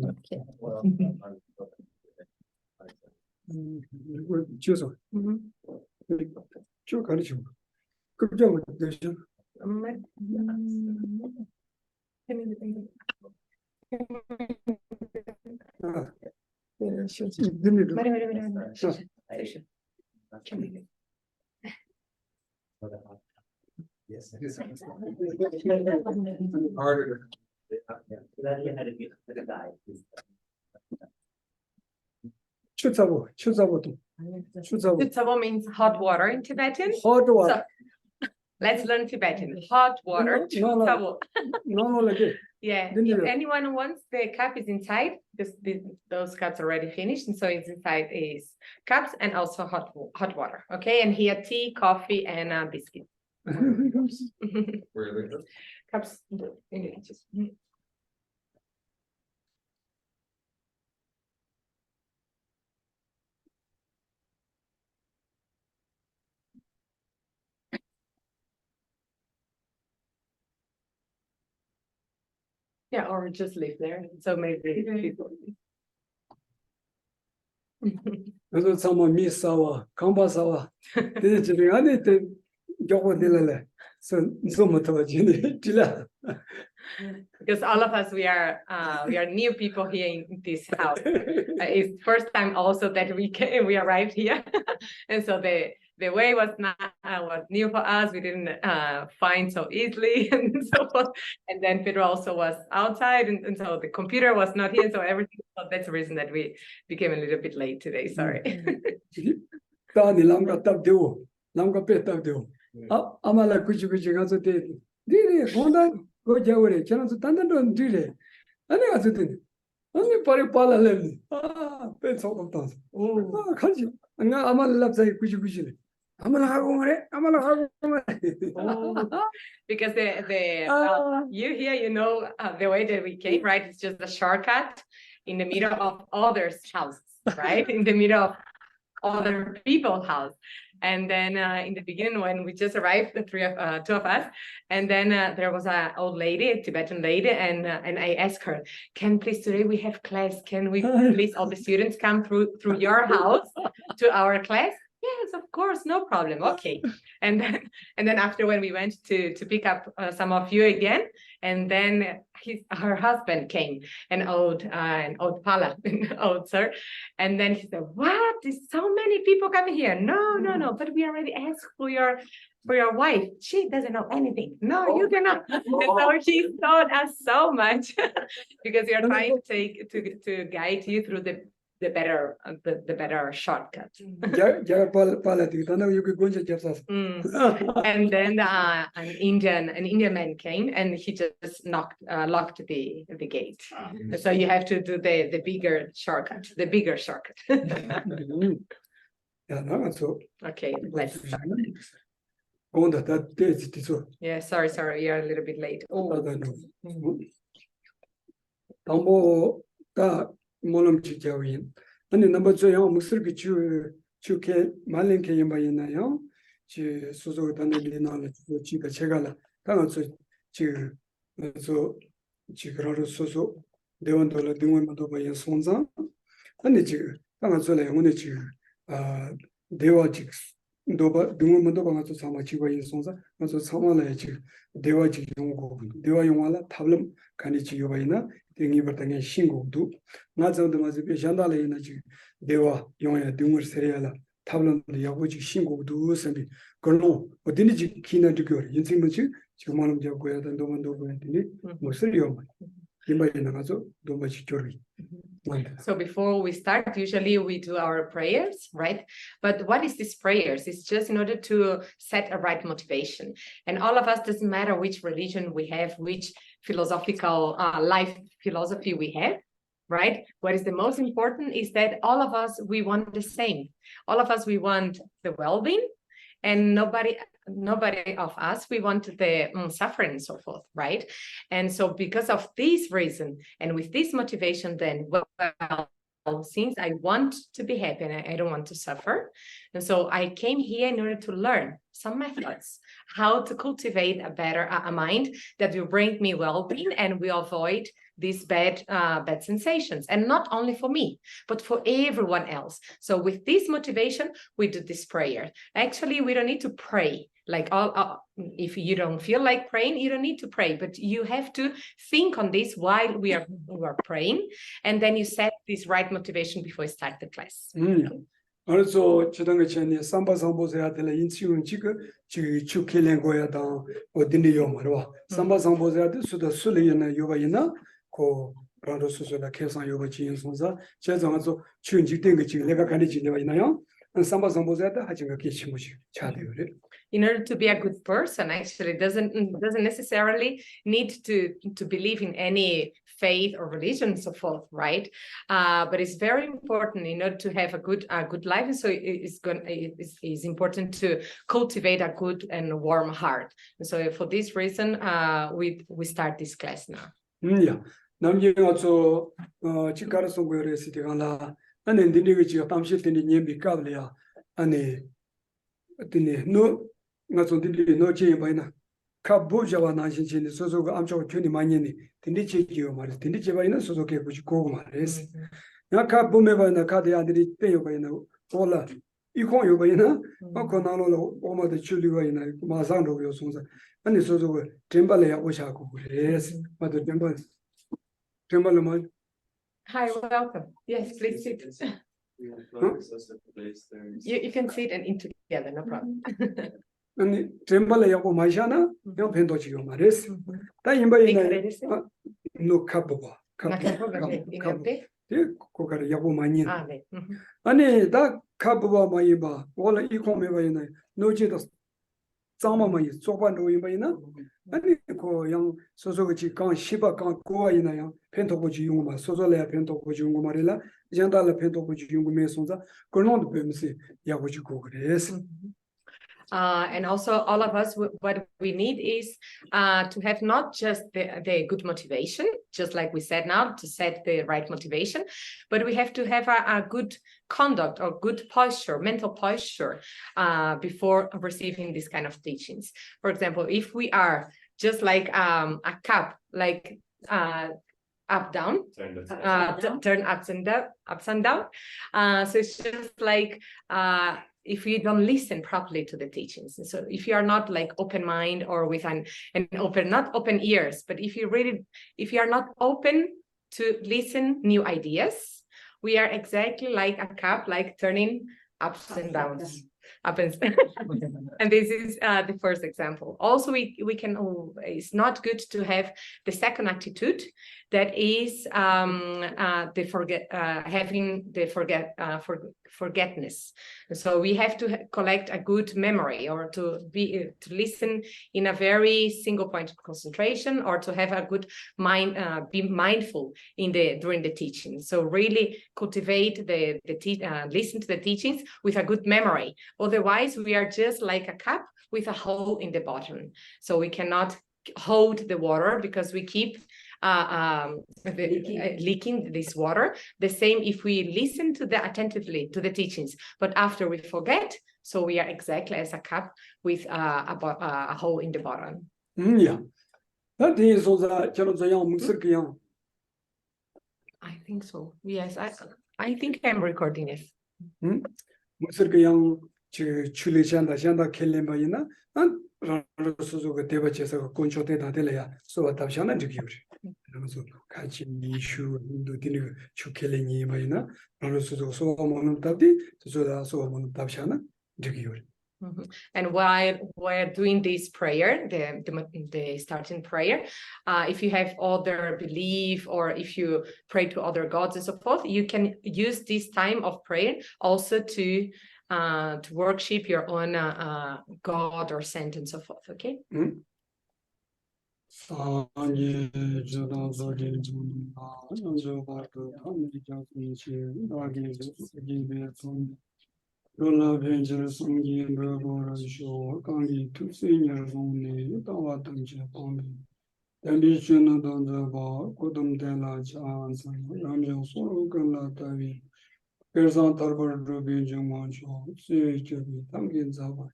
Okay. 주소. 쭉 가르쳐. 급정을 되죠. Yes, harder. 추자보. Tsavo means hot water in Tibetan. Hot water. So, let's learn Tibetan. Hot water. No. No, like it. Yeah, if anyone wants, the cup is inside because those cups are already finished, and so it's inside is cups and also hot water. Okay, and here tea, coffee, and biscuit. Where are they? Cups in the kitchen. Yeah, or just live there. So maybe people. 그래서 sama 미사와 강바사와 대지리 안에 때 요거들래. so 못하지네. 딜라. Because all of us we are new people here in this house. It's first time also that we arrived here, and so the way was new for us. We didn't find so easily and so forth. And then Pedro also was outside, and so the computer was not here. So everything. So that's the reason that we became a little bit late today. Sorry. 다니 람가 답되고 람가 빼답되고 아마라 구지구지 가서 때 니리 본다 그 자월에 저는 단단도 뒤래 아니 가서 때 아니 빨리 빨라래 빼서 없다 가지 나 아마라 랍사이 구지구지 아마라 하고 말해 Because you here, you know, the way that we came, right? It's just a shortcut in the middle of others' houses, right? In the middle of other people's house. And then in the beginning, when we just arrived, the two of us, and then there was an old lady, a Tibetan lady, and I asked her, "Can please today we have class? Can we please all the students come through your house to our class?" Yes, of course, no problem. Okay. And then after when we went to pick up some of you again, and then her husband came, an old pala, old sir, and then he said, "What? There's so many people coming here." No, but we already asked for your wife. She doesn't know anything. No, you cannot. So she taught us so much because we are trying to guide you through the better shortcut. And then an Indian man came and he just locked the gate. So you have to do the bigger shortcut. Okay, let's start. Yeah, sorry, you're a little bit late. 몰음 지켜인 아니 넘버 2요 무슬기 주케 말랭케 연바이나요 지 소소 단내리나는 지가 제가라 당어서 지저 지그러로 소소 대원도라 등원도 바이 손자 아니 지 당어서래 오늘 지 대화직 도바 등원도 방아서 삼아 지바이 손자 그래서 삼아래 지 대화직 용고 대화 용화라 탑름 간이 지요바이나 땡이 버당에 신고도 나저도 맞이 배잔달에 나지 대화 용에 등을 세려라 탑런도 야고지 신고도 선비 그런 어디니지 기나지고 인생문지 지금 하는 잡고야 된도만도 보내더니 무슬이요 이마에 나가서 도마치 조리. So before we start, usually we do our prayers, right? But what is this prayers? It's just in order to set a right motivation. And all of us, doesn't matter which religion we have, which philosophical life philosophy we have, right? What is the most important is that all of us, we want the same. All of us, we want the well-being, and nobody of us, we want the suffering and so forth, right? And so because of this reason and with this motivation, then, well, since I want to be happy and I don't want to suffer, and so I came here in order to learn some methods, how to cultivate a mind that will bring me well-being and will avoid these bad sensations, and not only for me, but for everyone else. So with this motivation, we do this prayer. Actually, we don't need to pray. Like if you don't feel like praying, you don't need to pray, but you have to think on this while we are praying, and then you set this right motivation before you start the class. Also, 지당의 전에 삼바상보세야 될 인치운 지금 주킬낸 거야 당 어딘데요 말와 삼바상보세야 될 수도 술이나 요바이나 고 라로스소라 계산 요바 지인선사 제정아서 추인직된 거 지금 내가 가르치는 거 있나요? 삼바상보세야 될 하진가 계시무시 차대요래. In order to be a good person, actually doesn't necessarily need to believe in any faith or religion and so forth, right? But it's very important in order to have a good life, and so it's important to cultivate a good and warm heart. And so for this reason, we start this class now. Yeah. 남기가 저 직가르송 거를 시대가라 안에 인디가 지가 담실때니 님비 까블이야 안에 어디네 너 나서 인디 너 제에 바이나 카보자와 나신신이 소소가 암초가 균이 많이니 인디 제기요 말이 인디 제바이나 소소게 부지 고고 말레스 야 카보메 바이나 카데 아들이 때요 바이나 올라 이콩 요 바이나 아코나로 오마데 줄리 바이나 마상도 요 송사 아니 소소가 템발레야 오샤고 그래스 맞아 템발 Hi, welcome. Yes, please sit. You can sit and eat together, no problem. 아니 템발레야고 마샤나 요 펜도지요 말레스 다 임바이나 노 카보바 예 고가를 야고 많이 아니 다 카보바 많이 봐 원래 이코메 바이나 노지도 짱마마이 소반도 임바이나 아니 고양 소소같이 강 시바 강 고아이나요 펜토고지 용마 소소래야 펜토고지 용고 말이라 jan달라 펜토고지 용고 메송자 그런도 뱀시 야고지 고그레스. And also all of us, what we need is to have not just the good motivation, just like we said now, to set the right motivation, but we have to have a good conduct or good posture, mental posture before receiving this kind of teachings. For example, if we are just like a cup, like up, down, turn ups and down. So it's just like if you don't listen properly to the teachings. And so if you are not like open mind or with an open, not open ears, but if you are not open to listen new ideas, we are exactly like a cup, like turning ups and downs. And this is the first example. Also, we can. It's not good to have the second attitude, that is forgetness. So we have to collect a good memory, or to listen in a very single point of concentration, or to have a good mind, be mindful during the teaching. So really cultivate listen to the teachings with a good memory. Otherwise, we are just like a cup with a hole in the bottom. So we cannot hold the water because we keep leaking this water. The same if we listen attentively to the teachings, but after we forget, so we are exactly as a cup with a hole in the bottom. Yeah. That is also I think so. Yes, I think I'm recording it. 샹다 켈렘바이나 소소가 대바체서 콘초테다 될래야 소와 답샤나 드기우리 그래서 같이 이슈 인도디니 추켈레니 마이나 소소 소모는 답디 소소다 소모는 답샤나 드기우리. And while we're doing this prayer, the starting prayer, if you have other belief, or if you pray to other gods and so forth, you can use this time of prayer also to worship your own god or saint and so forth. Okay. Rola Venture Songin Bravo Show, Kangi, 2 senior only, Tawa Tancha Pong, ambition on the bar, Kodum Della Chance, Ramjan Sorokan Latavi, Persan Tarbar Rubi Jumancho, CHB, Tankin Zava,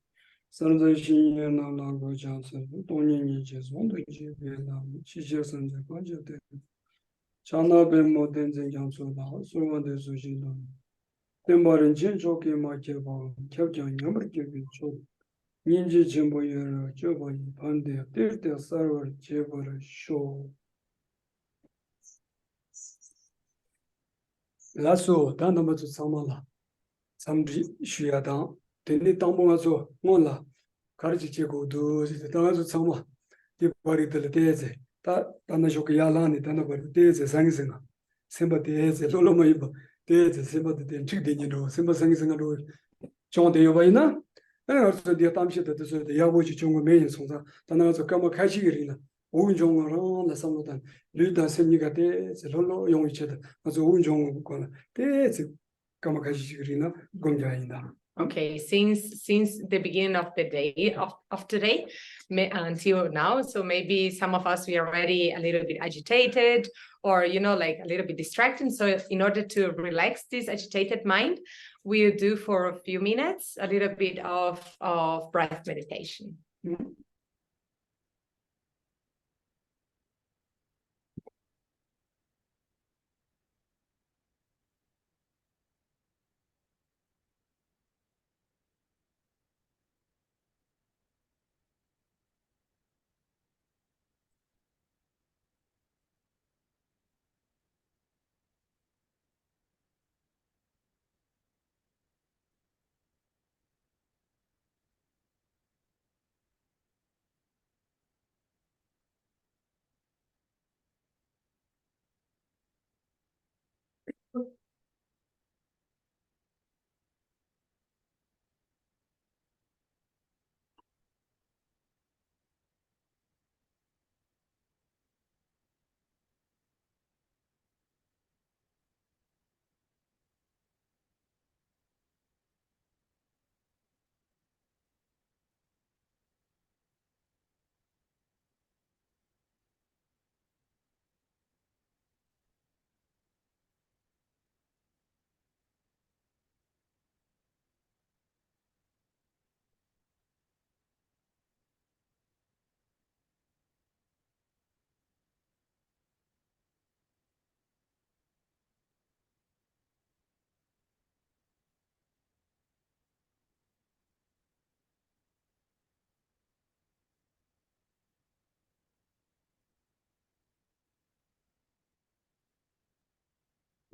Sanzashin and Lango Johnson, Tony Niches, one to Jibila, Chiches and the budget. Chana Bemo Tenzin Johnson, so on the Sushin. Timber and Chinchoki Macheva, Captain Yammer Kevin Cho. Ninji Jimboyer, Joboy, Pande, Tirta Sarver, Jeber, Show. Lasso, Danama to Samala. Some Shiadan, Tini Tamboazo, Mola, Karchico, do the Danazo Sama, the body de la Deze, Tanashoki Yalani, Tanaba, Deze, Sangsinga, Simba Deze, Lolomaiba, Deze, Simba the Chidino, Simba Sangsinga, John de Yovaina. Also die Tamshit, the Yabuchi Chung Main Sonsa, Tanazo Kama Kashirina, Unjong around the Samotan, Luda Senigate, Lolo, young each other, as Unjong Kola, there's Kamakashirina, Gonjaina. Okay, since the beginning of the day of today until now, so maybe some of us we are already a little bit agitated or like a little bit distracted. So in order to relax this agitated mind, we'll do for a few minutes a little bit of breath meditation.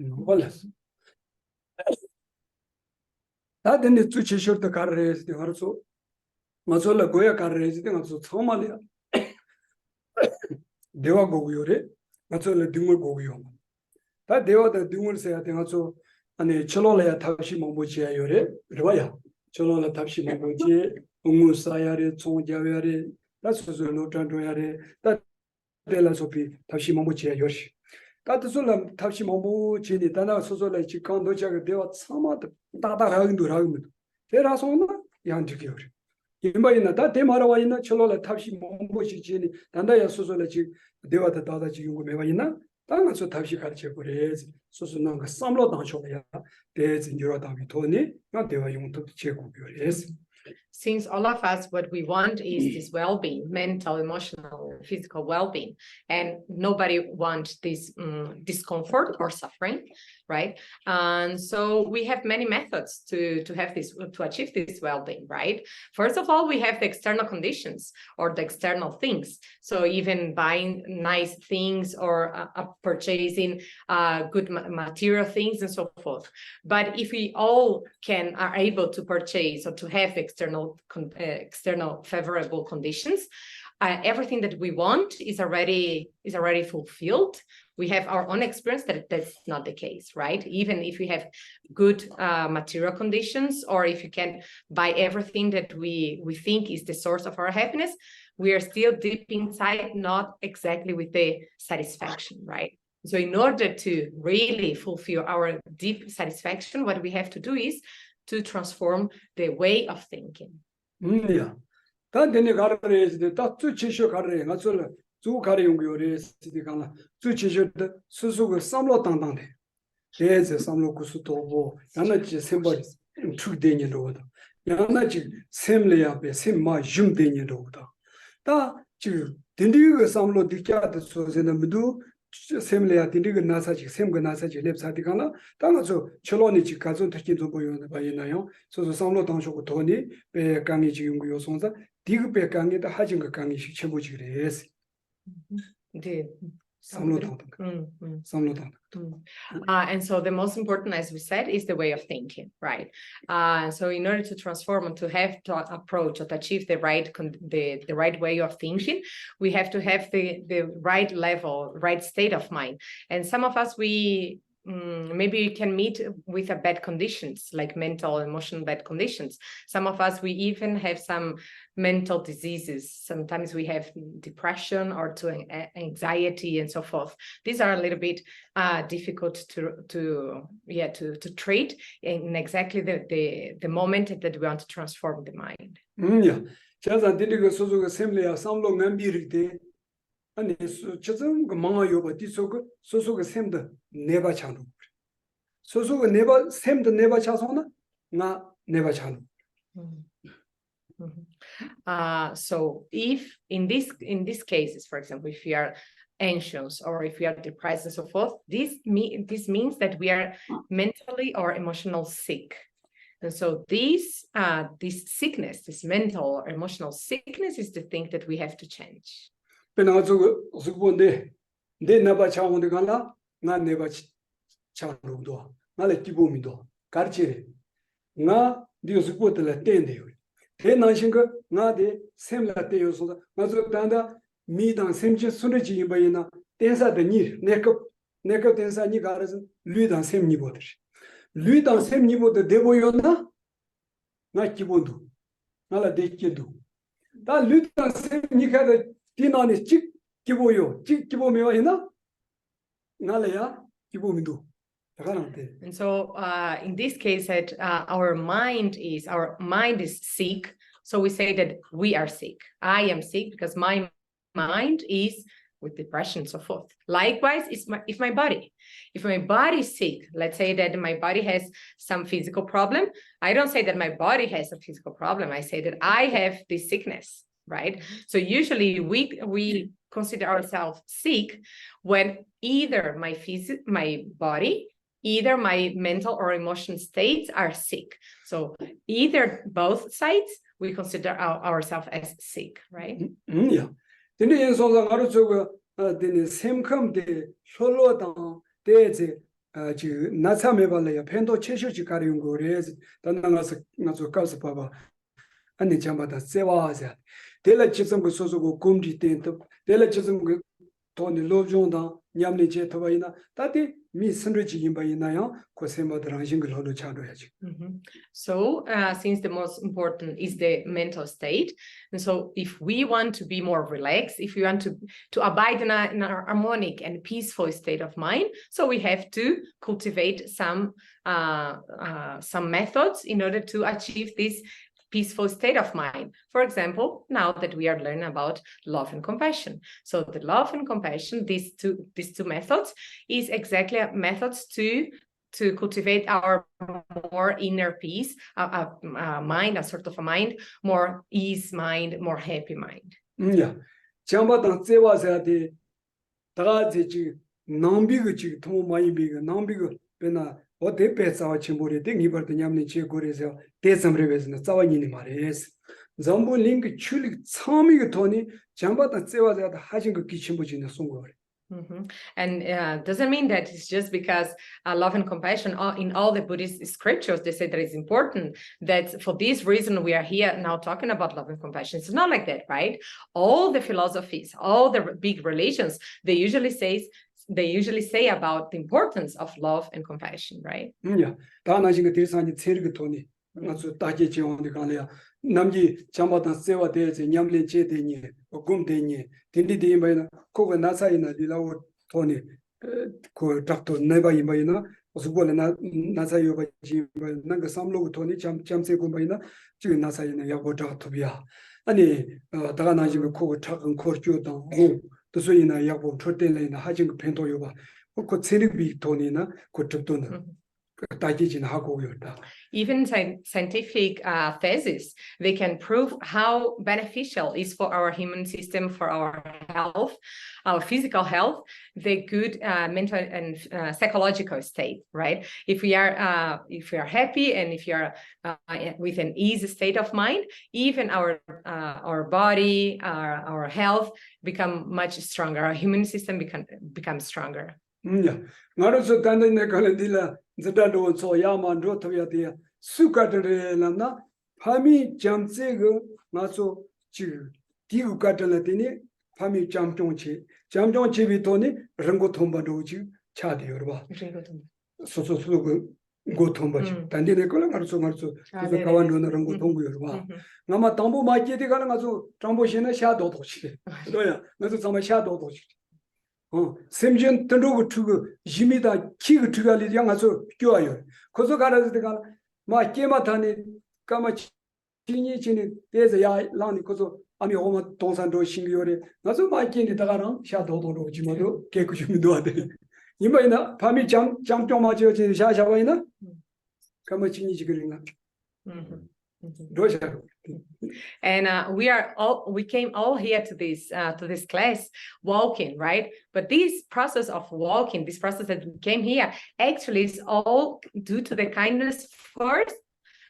Wallace. That then the two chishur the car race, the Harso Mazola Goya car race, the Mazo Somalia. Deva Goyore, Mazola Dumur Goyon. That Deva the Dumur say, I think also, and a Cholola Tashi Mobuchi Yore, Rwaya, Cholola Tashi Mobuchi, Umusayare, Son Javare, that's also no Tandoyare, that Delasopi, Tashi Mobuchi Yoshi. Katazulam Tashi Mobuchi, the Dana Sozola Chikondo Jaga Deva Samat, Tata Ragundu Ragun. There are some Yantikuri. Imagine that Demarawaina, Cholola Tashi Mobuchi, Tandaya Sozola Deva the Tata Chiyumavina, Tangaso Tashi Karchepures, Sosunanga Samlo Danchoya, there's in Europe Tony, not Deva Yum to check yes. Since all of us, what we want is this well-being, mental, emotional, physical well-being, and nobody wants this discomfort or suffering, right? And so we have many methods to have this, to achieve this well-being, right? First of all, we have the external conditions or the external things. So even buying nice things or purchasing good material things and so forth. But if we all are able to purchase or to have external favorable conditions, everything that we want is already fulfilled. We have our own experience that that's not the case, right? Even if we have good material conditions, or if you can buy everything that we think is the source of our happiness, we are still deep inside not exactly with the satisfaction, right? So in order to really fulfill our deep satisfaction, what we have to do is to transform the way of thinking. Yeah. That then the car race, the Tatu Chisho car race, 주 가리 연구요래 시디간라 주 지저의 수수가 삼로 당당돼 대제 삼로 구수도고 야나지 셈벌 축되니로다 야나지 셈레야베 셈마 줌되니로다 다 지금 딘디가 삼로 디캬다 소세는 모두 셈레야 딘디가 나사지 셈가 나사지 렙사디간라 당아서 철로니지 가존 특기도 보여는 바이나요 소소 삼로 당쇼고 돈이 배 강이지 연구요 송사 디그 배 강이다 하진 거 강이식 쳐보지 그래서 Indeed. And so the most important, as we said, is the way of thinking, right? So in order to transform and to have to approach or to achieve the right way of thinking, we have to have the right level, right state of mind. And some of us, maybe we can meet with a bad conditions, like mental, emotional bad conditions. Some of us, we even have some mental diseases. Sometimes we have depression or anxiety and so forth. These are a little bit difficult to treat in exactly the moment that we want to transform the mind. Yeah. 자자 딜리가 소소가 셈레야 삼로 멤비르데 아니 저좀 그 망아요바 디소가 소소가 셈다 네바 차노 소소가 네바 셈다 네바 차소나 나 네바 차노. So if in these cases, for example, if we are anxious or if we are depressed and so forth, this means that we are mentally or emotional sick. And so this sickness, this mental or emotional sickness, is the thing that we have to change. 내가 저거 내 나바 차원데 갈라 나 내바 차로도 나래 기보미도 가르치래 나 디오스 고텔라 텐데요 대난신가 나데 셈라 때요서 맞아 단다 미당 셈지 순르지 임바이나 텐사데니 내가 텐사니 가르스 류당 셈니보들 류당 셈니보데 데보요나 나 기본도 나라 데키도 다 류당 셈니가데 디나니 직 기보요 직 기보메와 있나 나래야 기보미도 다가나데. And so in this case that our mind is sick, so we say that we are sick. I am sick because my mind is with depression and so forth. Likewise, if my body is sick, let's say that my body has some physical problem, I don't say that my body has a physical problem, I say that I have this sickness, right? So usually we consider ourselves sick when either my body, either my mental or emotional states are sick. So either both sides, we consider ourselves as sick, right? Yeah. 근데 연소가 가로 저거 되는 샘컴데 솔로당 대제 지 나참에 발래야 펜도 최초지 가리운 거래서 단나가서 나서 가서 봐봐. 아니 잠바다 세와자. 데라 지성 그 소소고 곰지 때도 데라 지성 그 돈이 로종다 냠니 제토바이나 다디 미 선르지 임바이나요 고세마들 신글 하러 차려야지. So since the most important is the mental state, and so if we want to be more relaxed, if we want to abide in an harmonic and peaceful state of mind, so we have to cultivate some methods in order to achieve this peaceful state of mind. For example, now that we are learning about love and compassion. So the love and compassion, these two methods, is exactly methods to cultivate our more inner peace, a mind, a sort of a mind, more ease mind, more happy mind. Yeah. jambadan 세와서야데 다가지 남비가 지 도마이비가 남비가 베나 어디 배사와 침보리 땡이버도 냠니 지고래서 대섬레베스는 싸와니니 말이에스 전부 링크 출리 처음이가 돈이 잠바다 세와서야다 하진 거 기침보지는 송거래. And doesn't mean that it's just because love and compassion in all the Buddhist scriptures, they say that it's important, that for this reason we are here now talking about love and compassion. It's not like that, right? All the philosophies, all the big religions, they usually say about the importance of love and compassion, right? Yeah. 다나신가 대산이 체르그 돈이 나서 따게 지원이 가려야 남기 잠바다 세와 대제 냠레 제대니 고금대니 딘디디 임바이나 코가 나사이나 리라오 돈이 그 작도 내바 임바이나 어서볼에 나사이오바 지임바이나 나가 삼로고 돈이 잠세 고바이나 지금 나사이나 야고 작도비야 아니 다가나신가 코가 작은 코르교다 도서이나 약보 초텔레나 하진 펜토요 봐. 그 체력비 돈이나 그 접도는 따지진 하고 있다. Even scientific thesis, they can prove how beneficial is for our human system, for our health, our physical health, the good mental and psychological state, right? If we are happy and if you are with an easy state of mind, even our body, our health become much stronger. Our human system becomes stronger. 나로서 단단히 걸린디라 저다도 소야만도 토야디야 수가들에나 파미 잠세고 나서 지 디구가들라디니 파미 잠종치비토니 랑고 통바도지 차디요 봐 소소소고 고통바지 단디네 걸어 가서 그래서 가완도는 랑고 통고요 봐 나마 담보 마케디 가는 가서 담보시는 샤도도시 너야 그래서 정말 샤도도시 샘전 던도고 투고 지미다 키고 투가리 양아서 교아요. 거기서 가라서 내가 마 깨마타니 까마 진이 대서 야 라니 거기서 아니 오마 동산도 신기요래. 나서 마 깨니 다가랑 샤도도로 지마도 깨고 주미도 하대. 이마이나 밤이 잠좀 맞어 지 샤샤바이나 까마 진이 지그리나. And we came all here to this class walking, right? But this process of walking, this process that we came here, actually is all due to the kindness first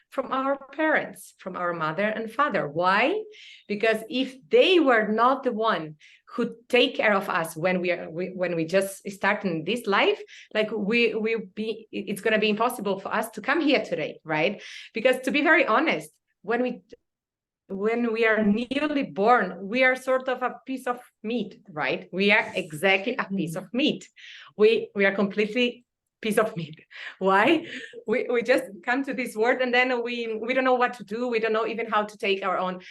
from our parents, from our mother and father. Why? Because if they were not the one who take care of us when we just start in this life, like it's going to be impossible for us to come here today, right? Because to be very honest, when we are newly born, we are sort of a piece of meat, right? We are exactly a piece of meat. We are completely piece of meat. Why? We just come to this world and then we don't know what to do. We don't know even how to take our own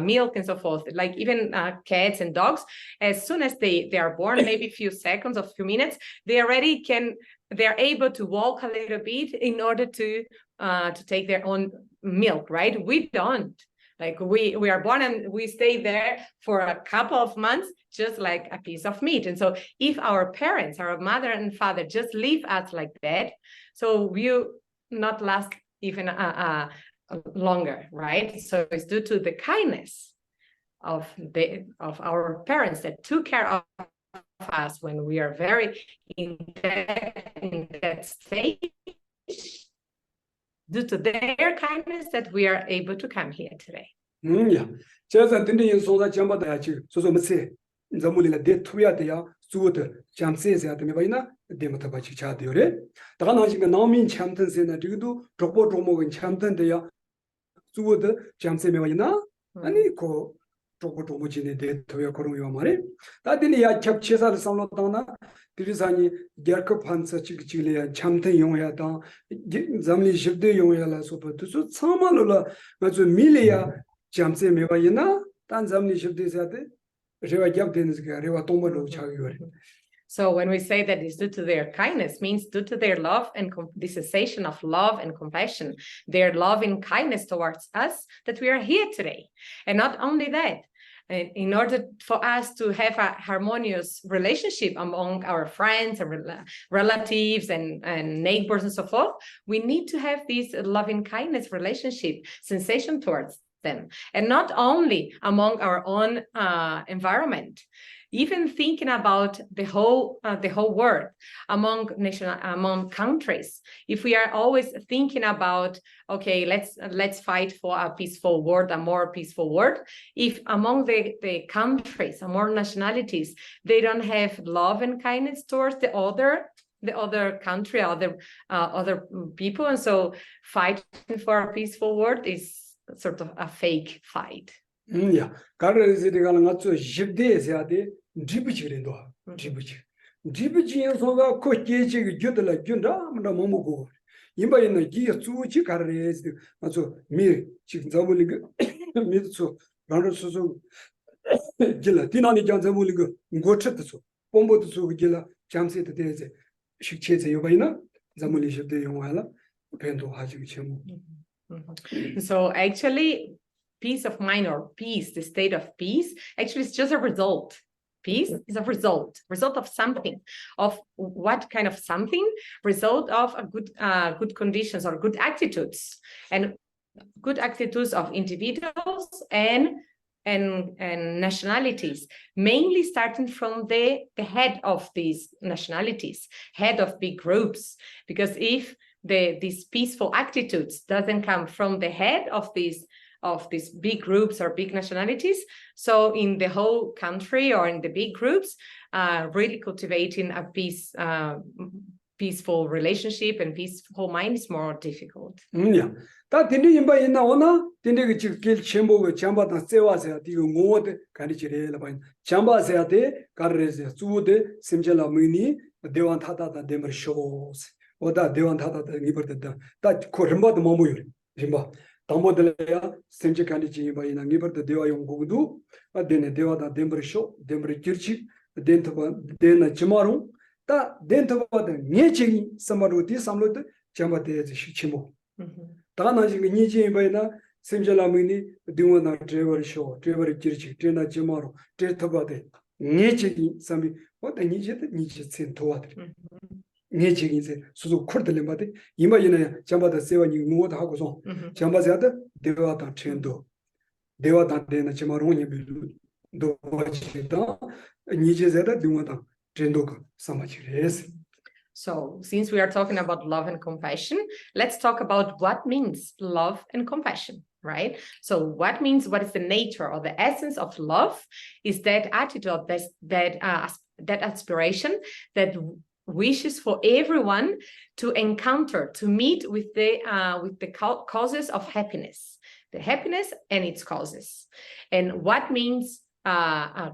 milk and so forth. Like even cats and dogs, as soon as they are born, maybe a few seconds or a few minutes, they are able to walk a little bit in order to take their own milk, right? We don't. Like we are born and we stay there for a couple of months, just like a piece of meat. And so if our parents, our mother and father just leave us like that, so we'll not last even longer, right? So it's due to the kindness of our parents that took care of us when we are very in that stage. Due to their kindness that we are able to come here today. Yeah. 제가 듣는 소다 잠바다지 소소무세 자물이라 대투야대야 수도 잠세세야 되면 바이나 데모타 바치 차되요래 다가 나신가 나민 참든세나 저기도 족보 종목은 참든데야 수도 잠세면 바이나 아니 고 족보 종목진에 대투야 그런요 말에 다들이 야 겹치사를 상로다나 그리사니 결급 판서 지기지리야 참든 용해야다 잠리 십대 용해야라 소포도 참말로라 맞아 밀이야 잠세 메바이나 단 잠리 십대사데 레와 겹되는스가 레와 동물로 차기거래. So when we say that it's due to their kindness, means due to their love and the cessation of love and compassion, their love and kindness towards us, that we are here today. And not only that, in order for us to have a harmonious relationship among our friends and relatives and neighbors and so forth, we need to have this loving kindness relationship, sensation towards them. And not only among our own environment, even thinking about the whole world, among countries. If we are always thinking about, okay, let's fight for a peaceful world, a more peaceful world. If among the countries, among nationalities, they don't have love and kindness towards the other country, other people, and so fighting for a peaceful world is sort of a fake fight. Yeah, 가르즈디가 나서 집대에서야데 디부치린도 디부치 디부치에서가 코케지가 주들라 준다 아무나 뭐고 임바이나 기 수치 가르즈 나서 미 지금 잡을리가 미도 나로서서 길라 디나니 장자물리가 고쳤듯어 봄보듯어 길라 잠세도 되제 식체제 요바이나 자물리 집대 용화라 벤도 하지고 참. So actually, peace of mind or peace, the state of peace, actually is just a result. peace is a result of something, of what kind of something? Result of a good conditions or good attitudes, and good attitudes of individuals and nationalities, mainly starting from the head of these nationalities, head of big groups. Because if these peaceful attitudes doesn't come from the head of these big groups or big nationalities, so in the whole country or in the big groups, really cultivating a peaceful relationship and peaceful mind is more difficult. Yeah. 다 딘디 임바 있나 오나 딘디 길 쳔보고 잠바다 세와세야 디고 모데 가리지레라 바인 잠바세야데 가르레세 주데 심젤라 미니 대완 타다다 데머 쇼스 오다 대완 타다다 니버다 다 코름바도 모모요 임바 담보들야 심제 가리지 임바 이나 니버다 대와 용고도 아데네 대와다 데머 쇼 데머 kirchi 덴토바 데나 지마루 다 덴토바데 녜치기 사마루디 삼로데 잠바데 시치모 다나지 니지 바이나 심젤라미니 디오나 드레버 쇼 드레버 kirchi 트레나 지마루 트레토바데 녜치기 삼비 오다 니제데 니지 센토와데 녜치기 세 수수 코르들레마데 이마이나 잠바다 세와니 무오다 하고서 잠바세다 데와다 트렌도 데와다 데나 지마루니 빌루 도와지다 니제제다 디오다 트렌도가 사마치레스. So, since we are talking about love and compassion, let's talk about what means love and compassion, right? So, what is the nature or the essence of love? Is that attitude, that aspiration, that wishes for everyone to encounter, to meet with the causes of happiness, the happiness and its causes. And what means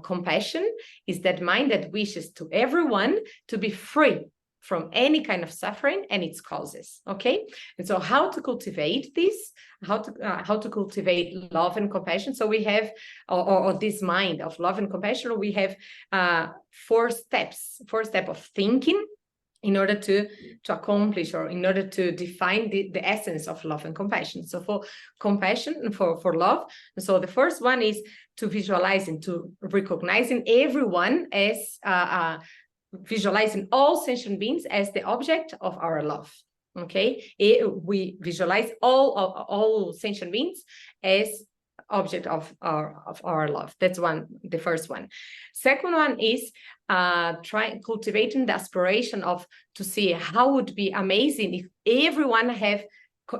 compassion is that mind that wishes to everyone to be free from any kind of suffering and its causes. Okay, and so how to cultivate this? How to cultivate love and compassion? So we have, or this mind of love and compassion. We have 4 steps of thinking in order to accomplish, or in order to define the essence of love and compassion. So for compassion and for love, so the first one is to visualizing, to recognizing everyone as visualizing all sentient beings as the object of our love. Okay, we visualize all sentient beings as object of our love. That's the first one. Second one is cultivating the aspiration to see how would be amazing if everyone have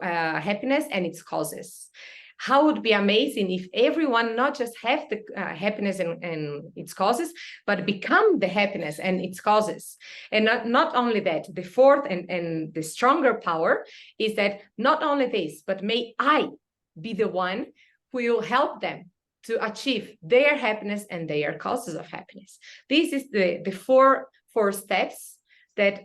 happiness and its causes. How would be amazing if everyone not just have the happiness and its causes, but become the happiness and its causes. And not only that, the fourth and the stronger power is that not only this, but may I be the one who will help them to achieve their happiness and their causes of happiness. This is the four steps that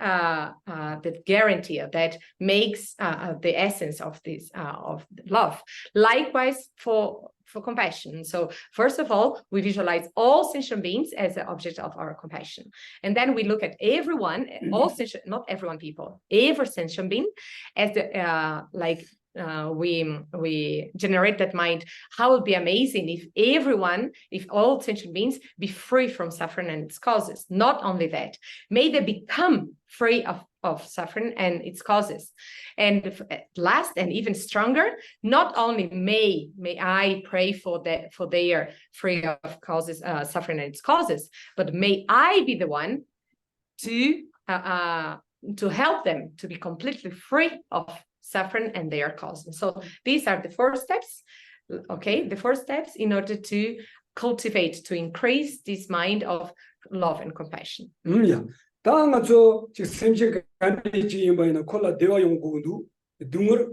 guarantee, that makes the essence of this of love. Likewise for compassion. So first of all, we visualize all sentient beings as the object of our compassion, and then we look at everyone, all sentient, not everyone, people, every sentient being as the we generate that mind. How would be amazing if all sentient beings be free from suffering and its causes. Not only that, may they become free of suffering and its causes. And last and even stronger, not only may I pray for their free of causes, suffering and its causes, but may I be the one to help them to be completely free of suffering and their causes. So these are the 4 steps, okay? The 4 steps in order to cultivate, to increase this mind of love and compassion. Yeah. 다nga 저 semje 간지 임바이나 콜라 대화 용고도 둥을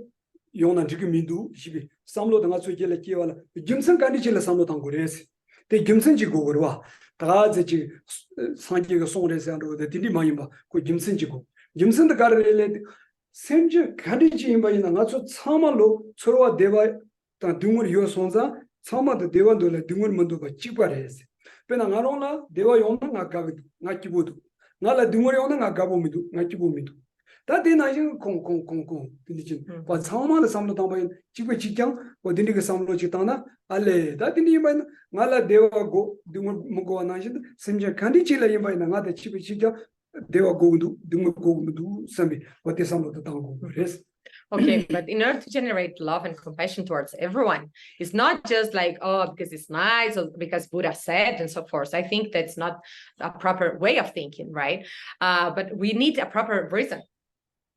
용난 지금 민두 시비 삼로 당가 소jel에 끼와라 김선 간지를 삼로 당고레스 대 김선 지고 그러와 다 제지 상기가 송레스 안으로 딘디 많이 봐그 김선 지고 김선도 가르레레 semje 간지 임바이나 나서 참말로 서로와 대화 다 둥을 요 손자 참마도 대화도래 둥을 만도가 찍바레스 배나 나로나 대화 용나 나가 나기보도 나라 둥어리 오는 아가보미도 나기보미도 다 대나지 콩 근데 봐 상만의 삼로 담바인 지고 직장 어디니 그 삼로 직당나 알레 다 드니 바인 말라 대와고 등을 먹고 나신 심지어 간디치라 임바인 나다 지고 직장 대와고도 등을 고도 삼비 어디 삼로도 당고 그래서 Okay, but in order to generate love and compassion towards everyone, it's not just like, oh, because it's nice or because Buddha said and so forth. I think that's not a proper way of thinking, right? But we need a proper reason,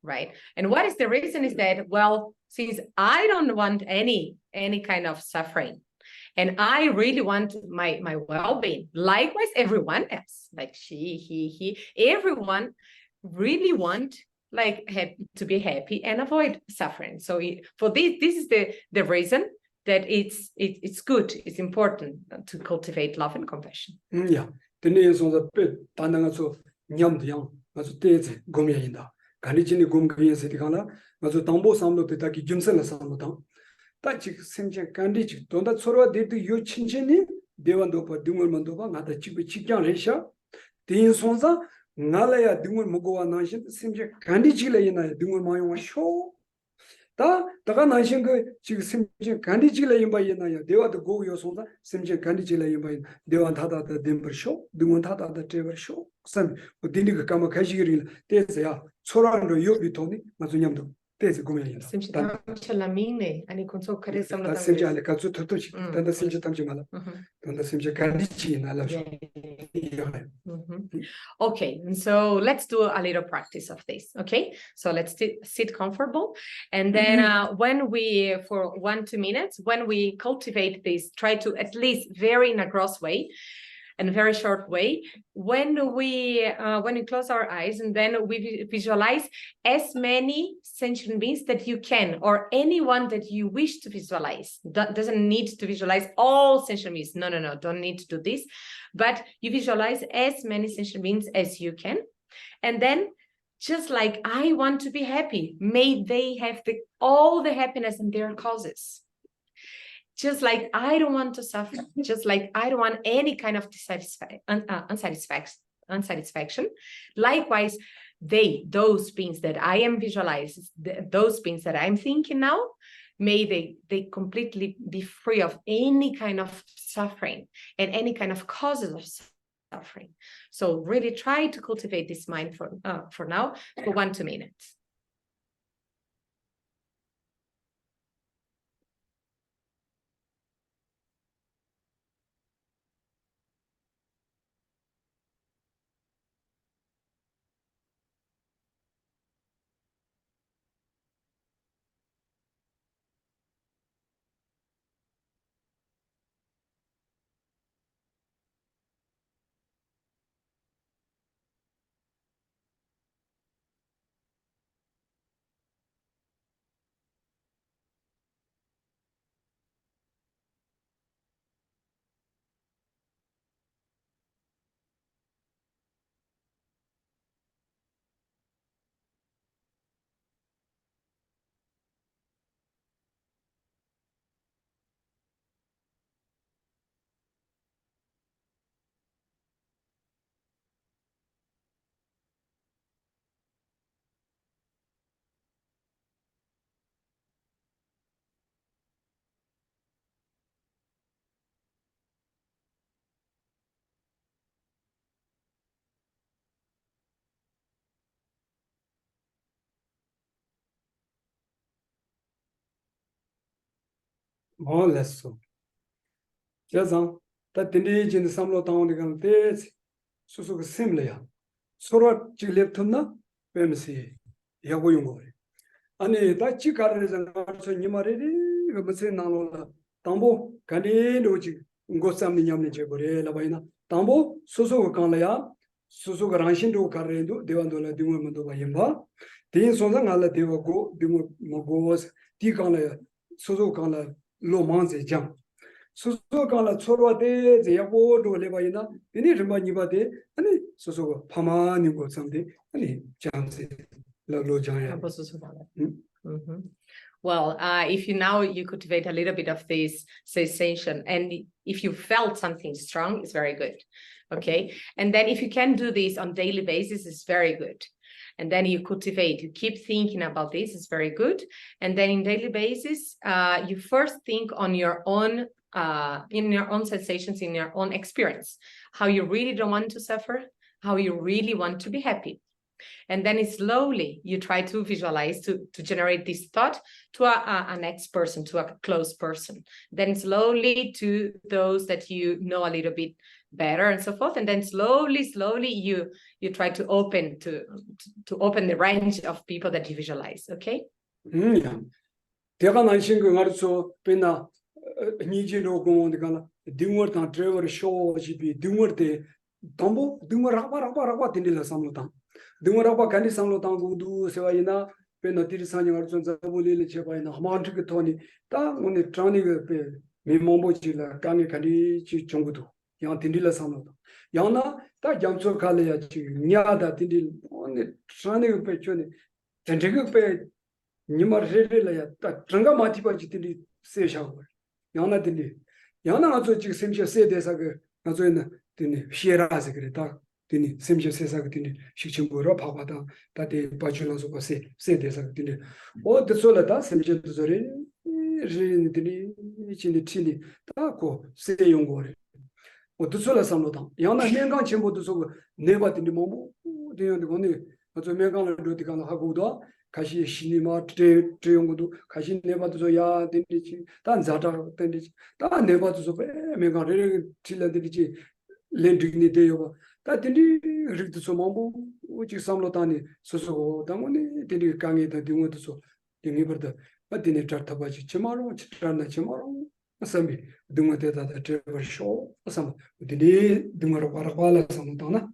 right? And what is the reason is that, well, since I don't want any kind of suffering, and I really want my well-being, likewise, everyone else, like she, he, everyone really want like to be happy and avoid suffering. So for this is the reason that it's good, it's important to cultivate love and compassion. Yeah. The so the bit so nyamdyang so teze gomyinda. Kanichini gomgyen setikala so tambo samlo tetaki jumsela samlo 다 지금 생전 간디지 돈다 서로 데도 요 친친이 대원도 봐 등을 만도 봐 나다 집에 직장을 해셔 대인 손사 나라야 등을 먹고 와 나신 생전 간디지래 있나요 등을 많이 와쇼 다가 나신 그 지금 생전 간디지래 임바 있나요 대화도 고요 손사 생전 간디지래 임바 대원 다다다 dem버쇼 등은 다다다 테버쇼 선 어디니 그 까마 가시기를 대세야 소란로 요비 돈이 맞으냐도 Tezi gomyinda. Simchi tamcha lamine ani konso kare samla tam. Simchi ale katsu totochi. Tanda simchi tamchi mala. Tanda simchi kandichi na la. Okay, and so let's do a little practice of this. Okay, so let's sit comfortable, and then when we for 1-2 minutes, when we cultivate this, try to at least very in a gross way. In a very short way, when we close our eyes and then we visualize as many sentient beings that you can, or anyone that you wish to visualize. Doesn't need to visualize all sentient beings. No, don't need to do this. But you visualize as many sentient beings as you can. And then just like I want to be happy, may they have all the happiness in their causes. Just like I don't want to suffer, just like I don't want any kind of unsatisfaction. Likewise, those beings that I am visualizing, those beings that I'm thinking now, may they completely be free of any kind of suffering and any kind of causes of suffering. So really try to cultivate this mind for now, for 1-2 minutes. More or less so. Just that the age in the Samlo town again, there's so similar. Sora Chileptuna, Pemsi, Yagoyungo. And that chicar is an answer Nimari, Nanola, Tambo, Kani, Gosam Yamniche, Lavina, Tambo, Susu Kanlaya, Susu Garanshin do Carrendo, Devandola, Dimumando Yimba, the Insosan Ala Devago, Dimogos, Tikana, Susu Kana. Lomanze jam. Suso kala chorwa de zeyabo do lebayina. Ini rimba niba de. Ani suso pama nigo samde. Ani jamse lo jaya. Well, if you cultivate a little bit of this sensation, and if you felt something strong, it's very good. Okay. And then if you can do this on daily basis, it's very good. And then you cultivate, you keep thinking about this, it's very good. And then in daily basis, you first think on your own, in your own sensations, in your own experience, how you really don't want to suffer, how you really want to be happy. And then slowly you try to visualize, to generate this thought to a next person, to a close person. Then slowly to those that you know a little bit better and so forth. And then slowly you try to open the range of people that you visualize. Okay. Yeah. Thegan anshin ko ngarso pena nijilo ko ndikana dingwar ta driver show jibi dingwar de dombo dingwar raba tindila samlutan dingwar raba kandi samlutan gudu sewayina pena tiri sanyi ngarso zabulile chebayina hamantu ke toni ta ngone trani pe me mombo chila kangi kandi chi chongudu yang tindila samlutan yana ta jamso khale ya chi nyada tindil ngone trani pe chone tendege pe Nimar Relaya, Tranga Matipa Jitili Sesha, Yana Dili, Yana Nazo Simcha Sedesaga, Nazoina, Dini, Shiera Secreta, Dini, Simcha Sesagini, Shichimbura Pavata, Tati Pachulas of Sedesagini. Or the Solata, Simcha Zore, Dini, in the Chili, Taco, Seyongore. Or the Sola Samota, Yana Mengan Chimbo to Soga, never in the Momo, the only, but the Megan Rudican Haguda. Kashi Shinima Triungudu, Kashi never to ya denici, Dan Zata denici, Dan never to Mega Tilla denici, lending the over. That didn't read the Somambo, which is Samlotani, so Damoni, did Kangi that you want to so, the neighbor, but didn't Tartabachi Chimaro, Chitrana Chimaro, Sami, doing that at the Trevor Show, or some, the day, Dumara Samotana.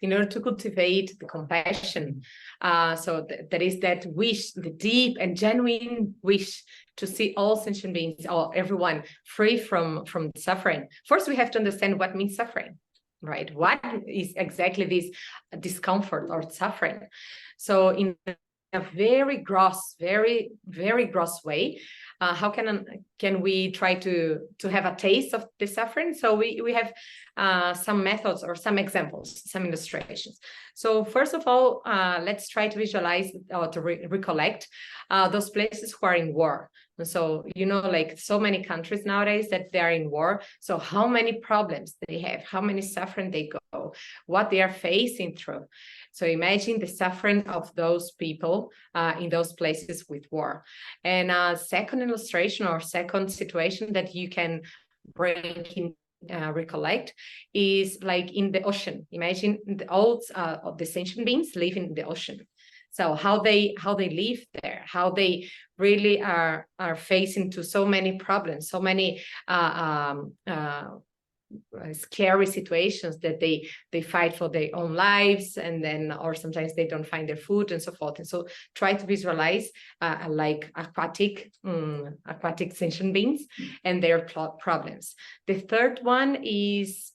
In order to cultivate the compassion, so that is that wish, the deep and genuine wish to see all sentient beings, or everyone, free from suffering. First, we have to understand what means suffering, right? What is exactly this discomfort or suffering? So in a very gross, very gross way, how can we try to have a taste of the suffering? So we have some methods or some examples, some illustrations. So first of all, let's try to visualize or to recollect those places who are in war. And so, like so many countries nowadays that they are in war. So how many problems they have, how many suffering they go, what they are facing through. So imagine the suffering of those people in those places with war. And a second illustration or second situation that you can bring in, recollect is like in the ocean. Imagine the sentient beings live in the ocean. So how they live there, how they really are facing to so many problems, so many scary situations that they fight for their own lives, and then or sometimes they don't find their food and so forth. And so try to visualize like aquatic sentient beings and their problems. The third one is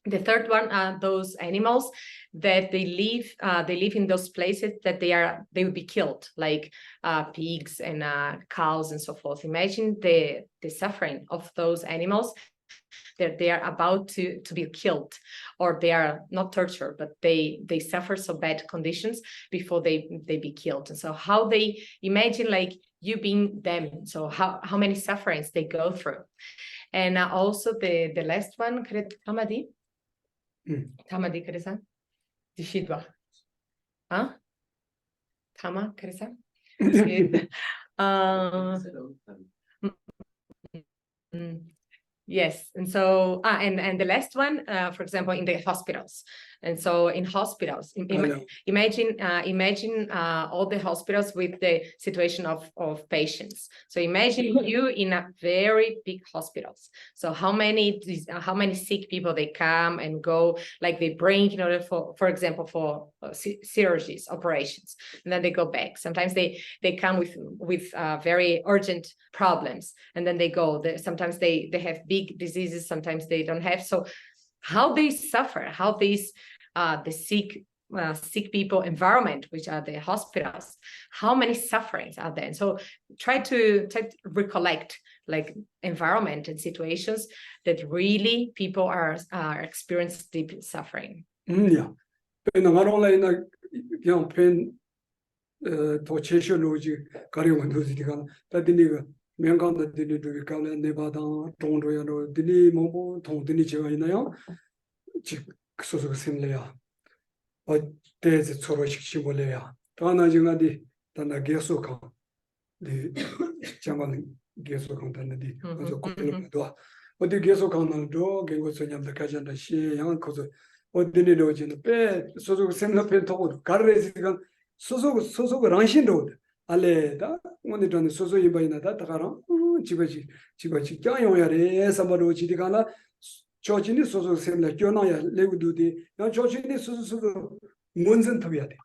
those animals that they live in those places that they will be killed, like pigs and cows and so forth. Imagine the suffering of those animals, that they are about to be killed, or they are not tortured, but they suffer so bad conditions before they be killed. And so how they imagine like you being them, so how many sufferings they go through. And also the last one, Tamadi Karisa Dishidwa. Huh? Tama Karisa? Yes, and so and the last one, for example, in the hospitals. And so in hospitals, imagine all the hospitals with the situation of patients. So imagine you in a very big hospitals. So how many sick people they come and go, like they bring in order for example, for surgeries, operations, and then they go back. Sometimes they come with very urgent problems, and then they go. Sometimes they have big diseases, sometimes they don't have. So how they suffer, how these the sick sick people environment, which are the hospitals, how many sufferings are there? And so try to recollect like environment and situations that really people are experiencing deep suffering. Yeah. When I'm online, young pen, torture logic, carry one to the gun, that the nigga, Miangan, the Dini Kala, Nevada, Tondo, Dini Mobo, Tondini China, so similar. But there's a Soroshik Shibolea. Tana Jungadi, Tana Gesoka, the Chaman Gesokan, the But the Gesokan dog, and was on the Kajan, the she, young cousin, what did you in the bed? So similar pen told, Carres, Soso Ranshin Road. Ale, when it on the Soso Ibaina, that Chibachi, Jayo, somebody Chidicana, Churchini Soso similar, Jonah, Lewu duty, now Churchini Soso Munzen Tobiati.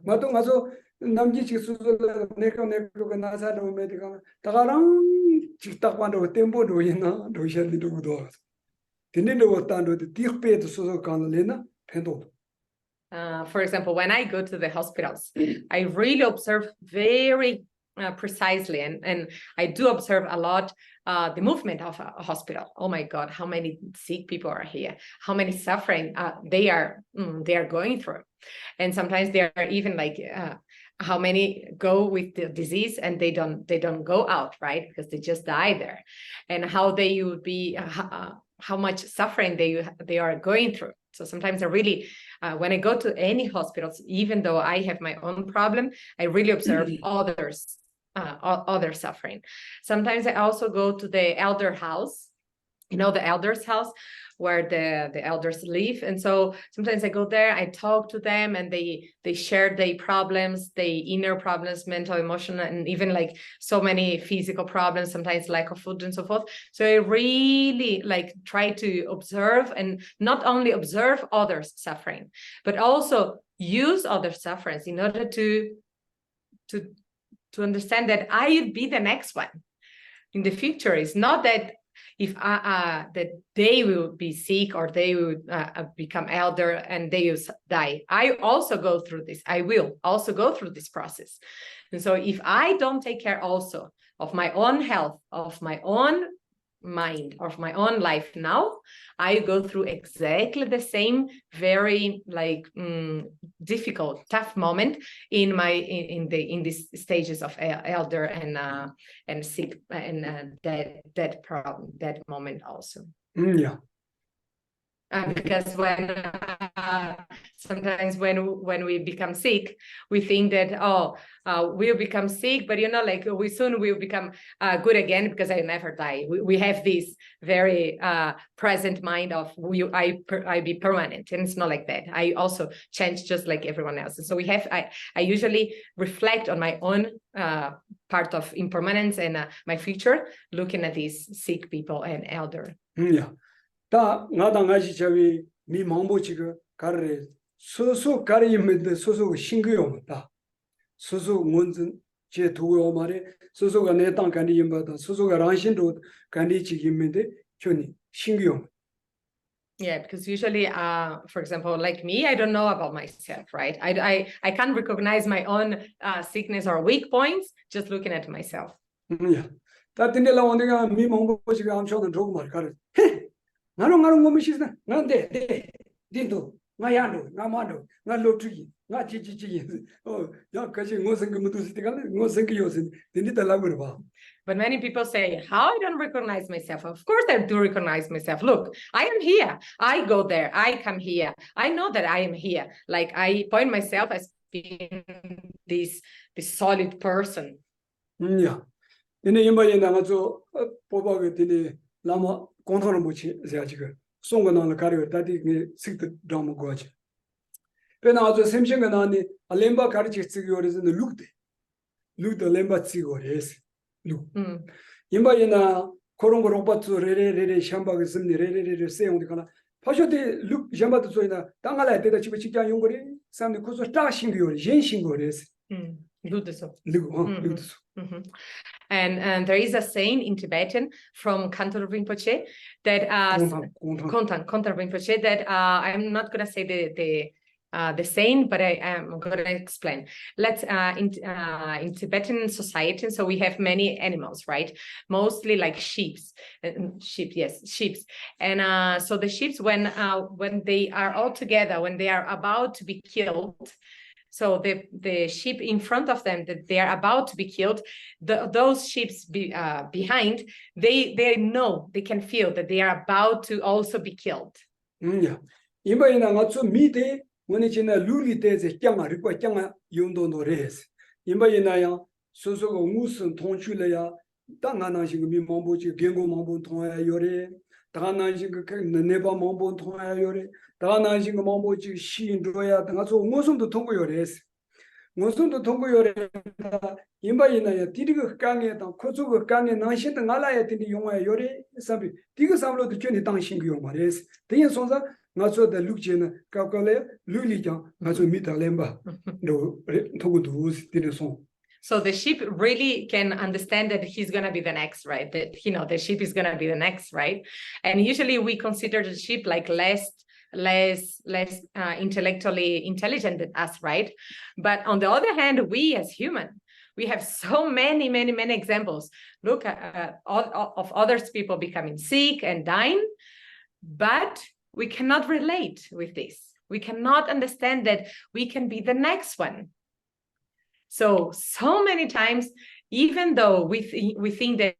Matongazo, Namji Suso, Neko Nasa, Medical, Tagarang, Chitapando, Tempo, Doina, Doshel do doors. The Nindo Tando, the deep pay to Soso Canalena, Pendo. For example, when I go to the hospitals, I really observe very precisely, and I do observe a lot the movement of a hospital. Oh my God, how many sick people are here? How many suffering they are going through? And sometimes they are even like how many go with the disease and they don't go out, right? Because they just die there, and how they would be how much suffering they are going through. So sometimes I really, when I go to any hospitals, even though I have my own problem, I really observe others, other suffering. Sometimes I also go to the elder house, the elders' house where the elders live. And so sometimes I go there, I talk to them, and they share their problems, their inner problems, mental, emotional, and even like so many physical problems, sometimes lack of food and so forth. So I really like try to observe, and not only observe others' suffering, but also use other sufferings in order to understand that I would be the next one in the future. It's not that if that they will be sick or they will become elder and they will die. I also go through this. I will also go through this process. And so if I don't take care also of my own health, of my own mind, of my own life now, I go through exactly the same very difficult, tough moment in these stages of elder and sick and that problem, that moment also. Yeah. Because sometimes when we become sick, we think that we'll become sick, but we soon will become good again because I never die. We have this very present mind of I be permanent, and it's not like that. I also change just like everyone else. And so I usually reflect on my own part of impermanence and my future, looking at these sick people and elder. Yeah. 다 나당아시 저기 미 망보지가 가르레 소소 가르임인데 소소 신규용다 소소 문진 제 두고 말에 소소가 내 땅 간디임바다 소소가 란신도 간디지임인데 저니 신규용. Yeah, because usually, for example, like me, I don't know about myself, right? I can't recognize my own sickness or weak points just looking at myself. Yeah. 다 딘데라 원데가 미 망보지가 암초는 조금 말 가르. 나는 몸이 시스나 난데 딘도 나야도 나마도 나 로트기 나 지지지 야 같이 무슨그 무슨가 무슨 요새 딘디다 라고 봐. But many people say, how I don't recognize myself? Of course I do recognize myself. Look, I am here. I go there. I come here. I know that I am here. Like I point myself as being this solid person. Yeah. 근데 이번에 나가서 뽑아게 되니 라마 공통을 붙이 제가 지금 송건을 가려 다디 식도 드라마 거지. 배나서 샘생가 나니 알렘바 가르치 쓰기 어려서 룩도 렘바 쓰고 해서 룩. 이번에나 그런 거 로봇 레레레레 샴바가 있으면 레레레레 세용도 가나 파쇼데 룩 샴바도 소이나 땅알아 때다 집에 직장 용거리 사람들 코스 딱 신기요 신거리에서. Ludeso. Ludeso. And there is a saying in Tibetan from Kantor Rinpoche that Kontan Rinpoche that I'm not gonna say the same, but I am going to explain. Let's in Tibetan society, so we have many animals, right? Mostly like sheep, sheep. And so the sheep, when they are all together, when they are about to be killed, so the sheep in front of them, that they are about to be killed, those sheep behind, they know, they can feel that they are about to also be killed. Yeah. Imbayina ngatso mite woni china luli teze kyanga rikwa kyanga yondo no res. Imbayina ya soso go musun tongchule ya tangana sing mi mambo chi gengo mambo tonga yore. Tangana sing neba mambo tonga yore. Tangana sing mambo chi shin doya ngatso ngosum도 통고 요레스. ngosum도 통고 요레 imbayina ya tidiga kange ta khozugo kange nanshin ta ngala ya tindi yongwa yore sabi tiga samlo de chuni tangshin gyo mares. Tiyen sonza ngaso da lukjena kakale luli jang ngaso mitalemba do togudu tiri son. So the sheep really can understand that he's going to be the next, right? That, the sheep is going to be the next, right? And usually we consider the sheep like less intellectually intelligent than us, right? But on the other hand, we as human, we have so many examples. Look at of others people becoming sick and dying, but we cannot relate with this. We cannot understand that we can be the next one. So many times, even though we think that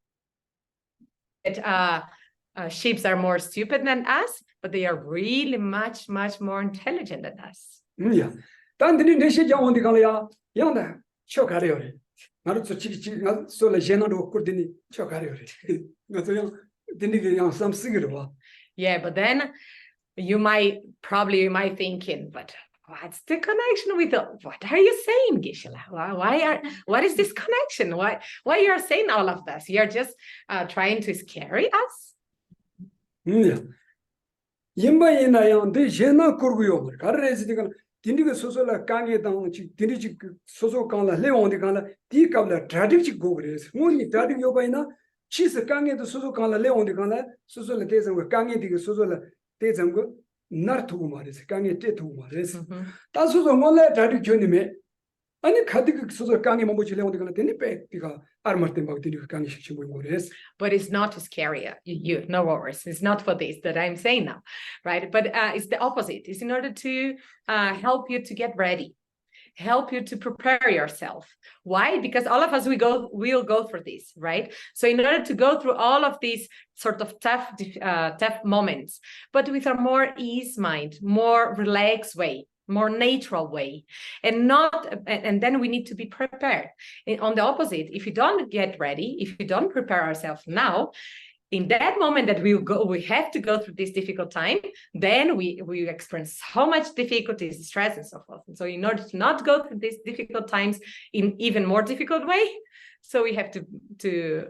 sheep are more stupid than us, but they are really much more intelligent than us. Yeah. Tandini neshi jawondi kala yanda chokare yore. Naru so chiki nga so la jena do kurdini chokare yore. Ngaso yang dindi yang sam sigirwa. Yeah, but then you might thinking, but what's the connection with what are you saying, Geshe? What is this connection? Why you are saying all of this? You're just trying to scare us? Yeah. Yimba ina yang de jena kurguyo. Karrezi dikala dindiga sosola kange dang chi dindi soso kangla lewondi kangla di kabla tradik chi gogres. Muni tradik yoba ina chis kange de soso kangla lewondi kangla sosola tezang kange diga sosola tezang nartu mares kange tetu mares. Ta soso ngole tradik joni me ani khadik soso kange mambo chi lewondi kangla teni pe diga armarte bag dindiga kange shikchi gogres. But it's not to scare you, no worries. It's not for this that I'm saying now, right? But it's the opposite. It's in order to help you to get ready, help you to prepare yourself. Why? Because all of us, we'll go through this, right? So in order to go through all of these sort of tough moments, but with a more ease mind, more relaxed way, more natural way, and then we need to be prepared. And on the opposite, if you don't get ready, if you don't prepare ourselves now, in that moment that we have to go through this difficult time, then we experience so much difficulties, stress, and so forth. And so in order to not go through these difficult times in even more difficult way, so we have to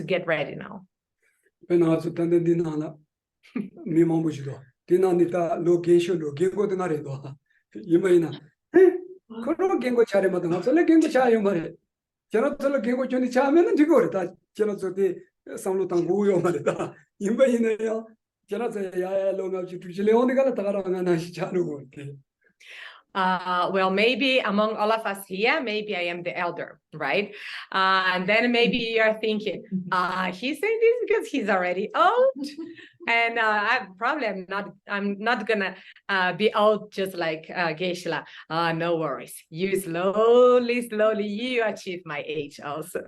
get ready now. Dinanita location lo gengo de nare do yimaina kono gengo chare ma dang sole gengo chayo mare jeno sole gengo choni chamen digore ta jeno sote samlo tang buyo mare ta yimaina ya jeno se ya lo na chi tujile on gala tagara na shi chanu go. Well, maybe among all of us here, maybe I am the elder, right? And then maybe you're thinking, he's saying this because he's already old. And I'm not gonna be old just like Geshe. No worries. You slowly, you achieve my age also.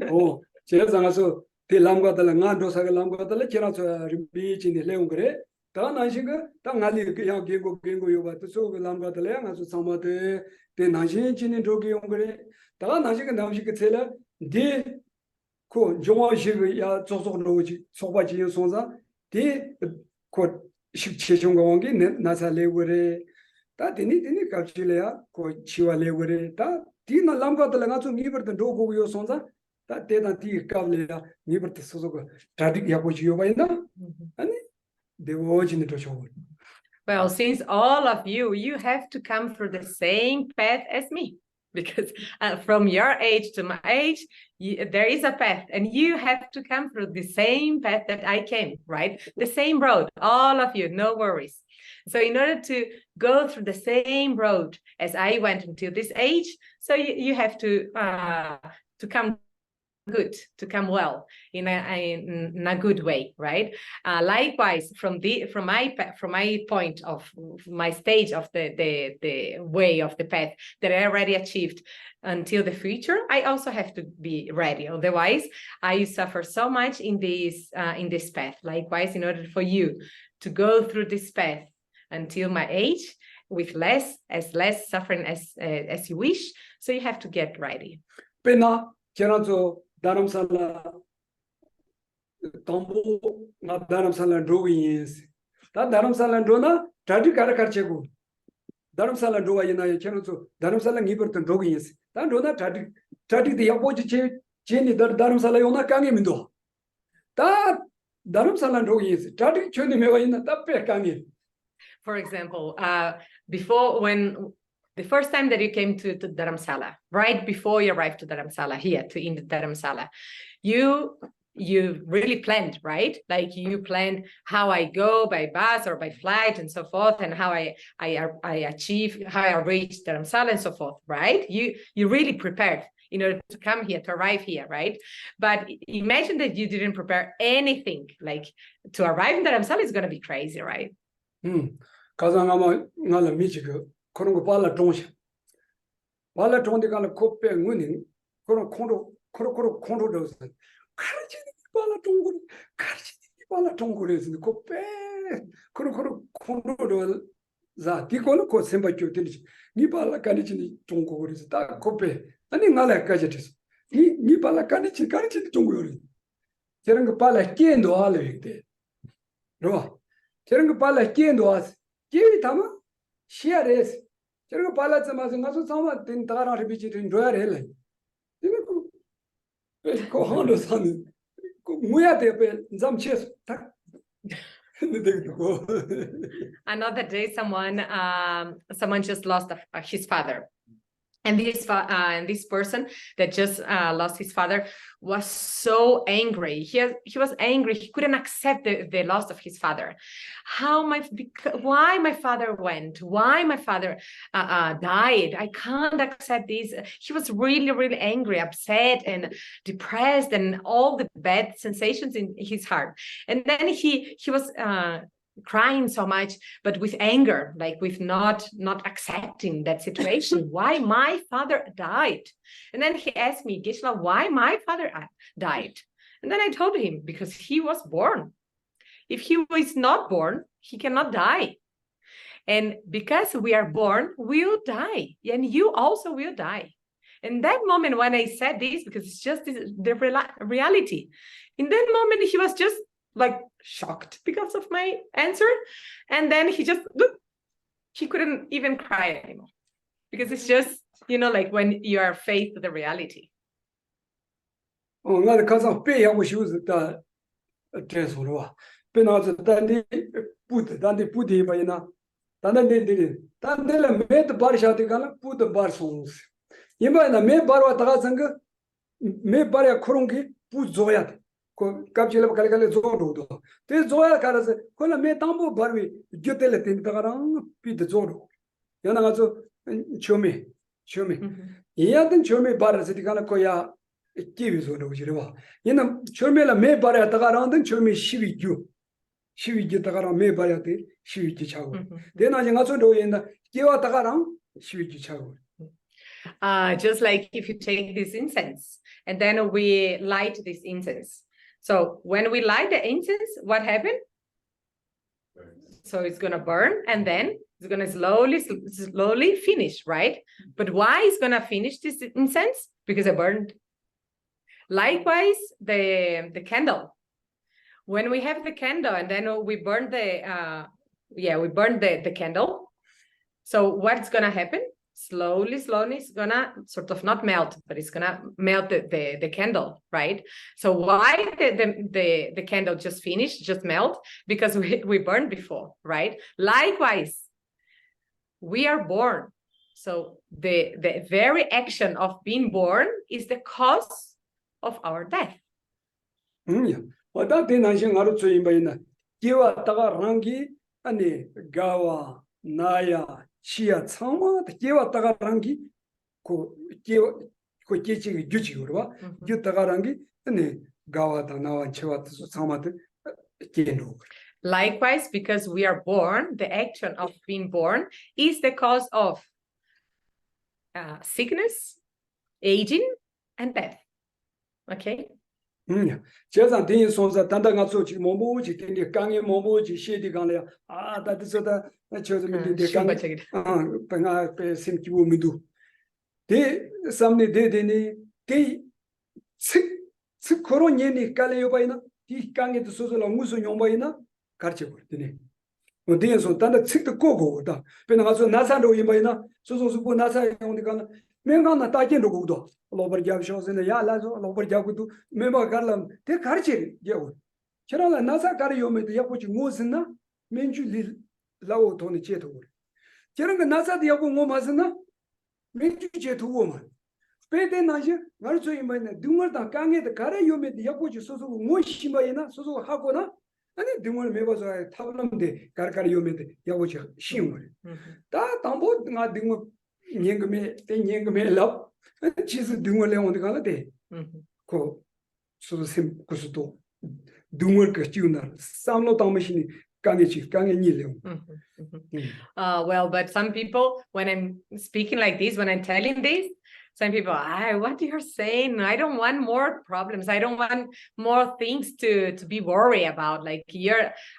Oh, 제가서 대람과들 나도사가 람과들 제라서 리비진이 레옹그래. 다 나신가 다 나리 그냥 gengo 요바 또 람과들 양아서 상마데 대 나신진이 저기 용그래. 다 나신가 남식 텔라 디코 종화식 야 조속로지 소바지 손사 디코 식체종공기 나살레고래. 다 디니 갑질이야 고 치와레고래. 다 디나 람과들 나서 니버던 도고요 손사 다 대단 디 갑래야 니버트 소소가 다디 야고지 요바이나 아니 Well, since all of you have to come through the same path as me, because from your age to my age, there is a path, and you have to come through the same path that I came, right? The same road, all of you, no worries. So in order to go through the same road as I went until this age, so you have to come good, to come well in a good way, right? Likewise, from my point of my stage of the way of the path that I already achieved until the future, I also have to be ready. Otherwise, I suffer so much in this path. Likewise, in order for you to go through this path until my age with less suffering as you wish, so you have to get ready. Dharamsala Tambo not Dharamsala Drovins. That Dharamsala Drona, Tadikara Karchego. Dharamsala Drova in a channel to Dharamsala Giberton Drovins. That Dona Tadi the opposite Jenny that Dharamsala Kangimindo. That Dharamsala Drovins, Tadi Chunimeva in the Tape Kangin. For example, before when the first time that you came to Dharamsala, right before you arrived to Dharamsala, here in the Dharamsala, you really planned, right? Like you planned how I go by bus or by flight and so forth, and how I achieve, how I reach Dharamsala and so forth, right? You really prepared in order to come here, to arrive here, right? But imagine that you didn't prepare anything. Like to arrive in Dharamsala is going to be crazy, right? Kazangama Nala Michigo. Kono bala dongshi. Bala dongdi kana kope ngunin, kono kondo dosan. Karachini bala donguri, karachini bala donguri is the kope. Kono kondo do za. Di kono ko semba kyotinichi. Ni bala kanichini donguri is da kope. Ani ngala kajetis. Ni bala kanichini donguri. Tsering bala kendo ale yekte. No. Tsering bala kendo as. Kiwi tama. Share is. Chero pala sama ngaso sama tin tara bichi tin doya rele. Dine ko hondo san ko muya te pe zam ches tak. Another day, someone just lost his father. And this person that just lost his father was so angry. He was angry. He couldn't accept the loss of his father. Why my father went? Why my father died? I can't accept this. He was really, really angry, upset, and depressed, and all the bad sensations in his heart. And then he was crying so much, but with anger, like with not accepting that situation. Why my father died? And then he asked me, Geshe, why my father died? And then I told him, because he was born. If he was not born, he cannot die. And because we are born, we'll die. And you also will die. And that moment when I said this, because it's just the reality, in that moment, he was just like shocked because of my answer. And then he couldn't even cry anymore, because it's just, like when you are faced with the reality. Oh, not because of pay, I wish was the Tesla. Penalty, then they put him by now. Then they did it. Then they made the bar shot, put the bar songs. You might have made Barwa Tarazanga, made Baria Kurungi, put Zoyat. Capture Calcale Zoro. This Zoya Caras, Cola me tambo barbi, Jutele in Tagarang, Pete Zoro. Yanazo, Chome. Yadan Chome Barra Siticana Koya, Kivis on Ujirva. Chomela me Barra Tagarand and Chome Shivi Ju. Shivi Jutagara me Barati, Shivi Chau. Then I also do in the Kiva Tagarang, Shivi Chau. Just like if you take this incense and then we light this incense. So when we light the incense, what happened? So it's going to burn, and then it's going to slowly finish, right? But why is going to finish this incense? Because it burned. Likewise, the candle. When we have the candle and then we burn the candle. So what's going to happen? Slowly, it's gonna sort of not melt, but it's gonna melt the candle, right? So why the candle just finished, just melt? Because we burned before, right? Likewise, we are born. So the very action of being born is the cause of our death. 야. 어다 대나신 하루 주인 바이나. 기와 다가 랑기 아니 가와 나야 치야 창마 기와 다가 랑기 고 기와 고 기치 규지 그러봐. 기 다가 랑기 아니 가와다 나와 치와 창마도 기노. Likewise, because we are born, the action of being born is the cause of sickness, aging, and death. Okay? 제가 대인 손사 단단한 소치 뭐뭐지 된게 강에 뭐뭐지 시디 강래야 아 다들서다 저도 밑에 강 방아 배 심기고 미도 대 삼네 대대니 측 코로니니 깔래요 바이나 이 강에도 소소라 무슨 용바이나 가르쳐 버리네 뭐 대에서 단다 측도 고고다 배나 가서 나사로 이바이나 소소수고 나사 용디가 맹가나 따진도 고도 로버기압 쇼스네 야라서 로버기압도 메모 갈람 대 가르치 요 저라나 나사 가르요메도 야고지 무슨나 맨주리 라오 돈이 제도 저런 거 나사도 야고 뭐 맞으나 맨주 제도고만 배대 나지 가르쳐 이마네 등월다 강에도 가르요메도 야고지 소소 뭐 심바이나 소소 하고나 아니 등월 메버서 타블럼데 가르요메도 야고지 쉬운 거래 다 담보 나 등월 냥금에 냥금에 럽 지수 등월에 온데 가는데 그 소심 그수도 등월 그 지우나 삼로 담으시니 강에 닐레. Well, but some people, when I'm speaking like this, when I'm telling this, some people, what you're saying, I don't want more problems. I don't want more things to be worried about. Like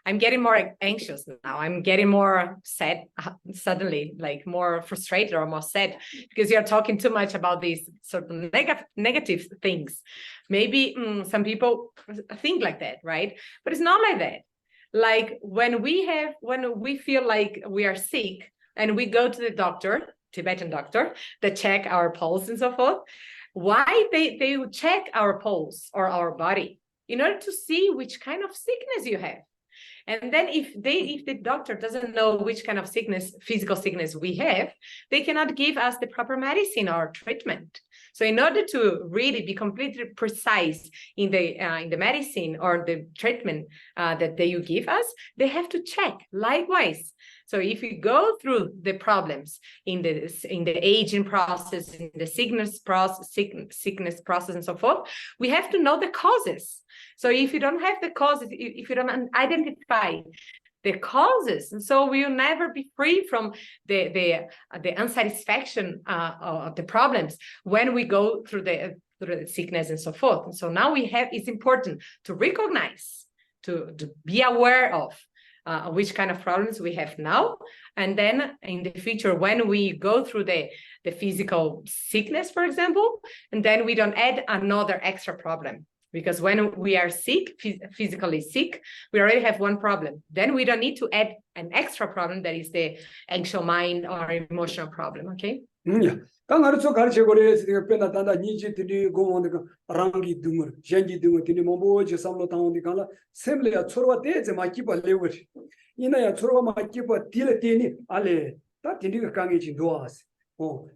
I'm getting more anxious now. I'm getting more sad suddenly, like more frustrated or more sad because you're talking too much about these sort of negative things. Maybe some people think like that, right? But it's not like that. Like when we feel like we are sick and we go to the doctor, Tibetan doctor, that check our pulse and so forth. Why they would check our pulse or our body in order to see which kind of sickness you have. And then if the doctor doesn't know which kind of sickness, physical sickness we have, they cannot give us the proper medicine or treatment. So in order to really be completely precise in the medicine or the treatment that they give us, they have to check. Likewise, so if we go through the problems in the aging process, in the sickness process, and so forth, we have to know the causes. So if you don't have the causes, if you don't identify the causes, and so we will never be free from the unsatisfaction of the problems when we go through the sickness and so forth. And so now it's important to recognize, to be aware of which kind of problems we have now, and then in the future when we go through the physical sickness, for example, and then we don't add another extra problem. Because when we are sick, physically sick, we already have one problem. Then we don't need to add an extra problem that is the anxious mind or emotional problem, okay? 강아르초 가르쳐고래 페나 단다 니지들이 고원데 랑기 등을 젠지 등을 드니 뭐뭐지 삼로 당원데 간라 셈레야 초로와 대제 마키바 레워지 이나야 초로와 마키바 딜레 테니 알레 다 딘디가 강이지 노아스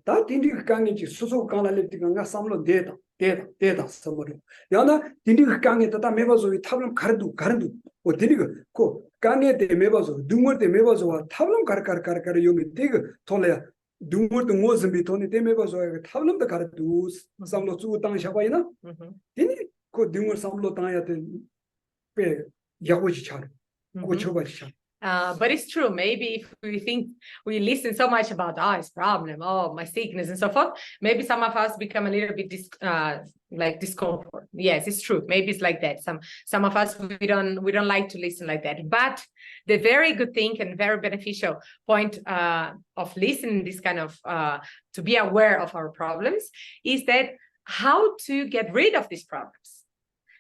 다 딘디가 강이지 수소 강라레티 강가 삼로 대다 섬으로 야나 딘디가 강에다 다 메바조이 탑름 가르두 딘디가 고 강에 대 메바조 등월 대 메바조와 탑름 가르 요미 대가 돌레야 등월도 무슨 비토니 대메바조가 탑름도 가르두 삼로 주 당샤바이나 딘디 고 등월 삼로 당야 배 야고지 차로 고 쳐바지 차. But it's true. Maybe if we think we listen so much about his problem, my sickness and so forth, maybe some of us become a little bit like discomfort. Yes, it's true. Maybe it's like that. Some of us we don't like to listen like that. But the very good thing and very beneficial point of listening this kind of to be aware of our problems is that how to get rid of these problems.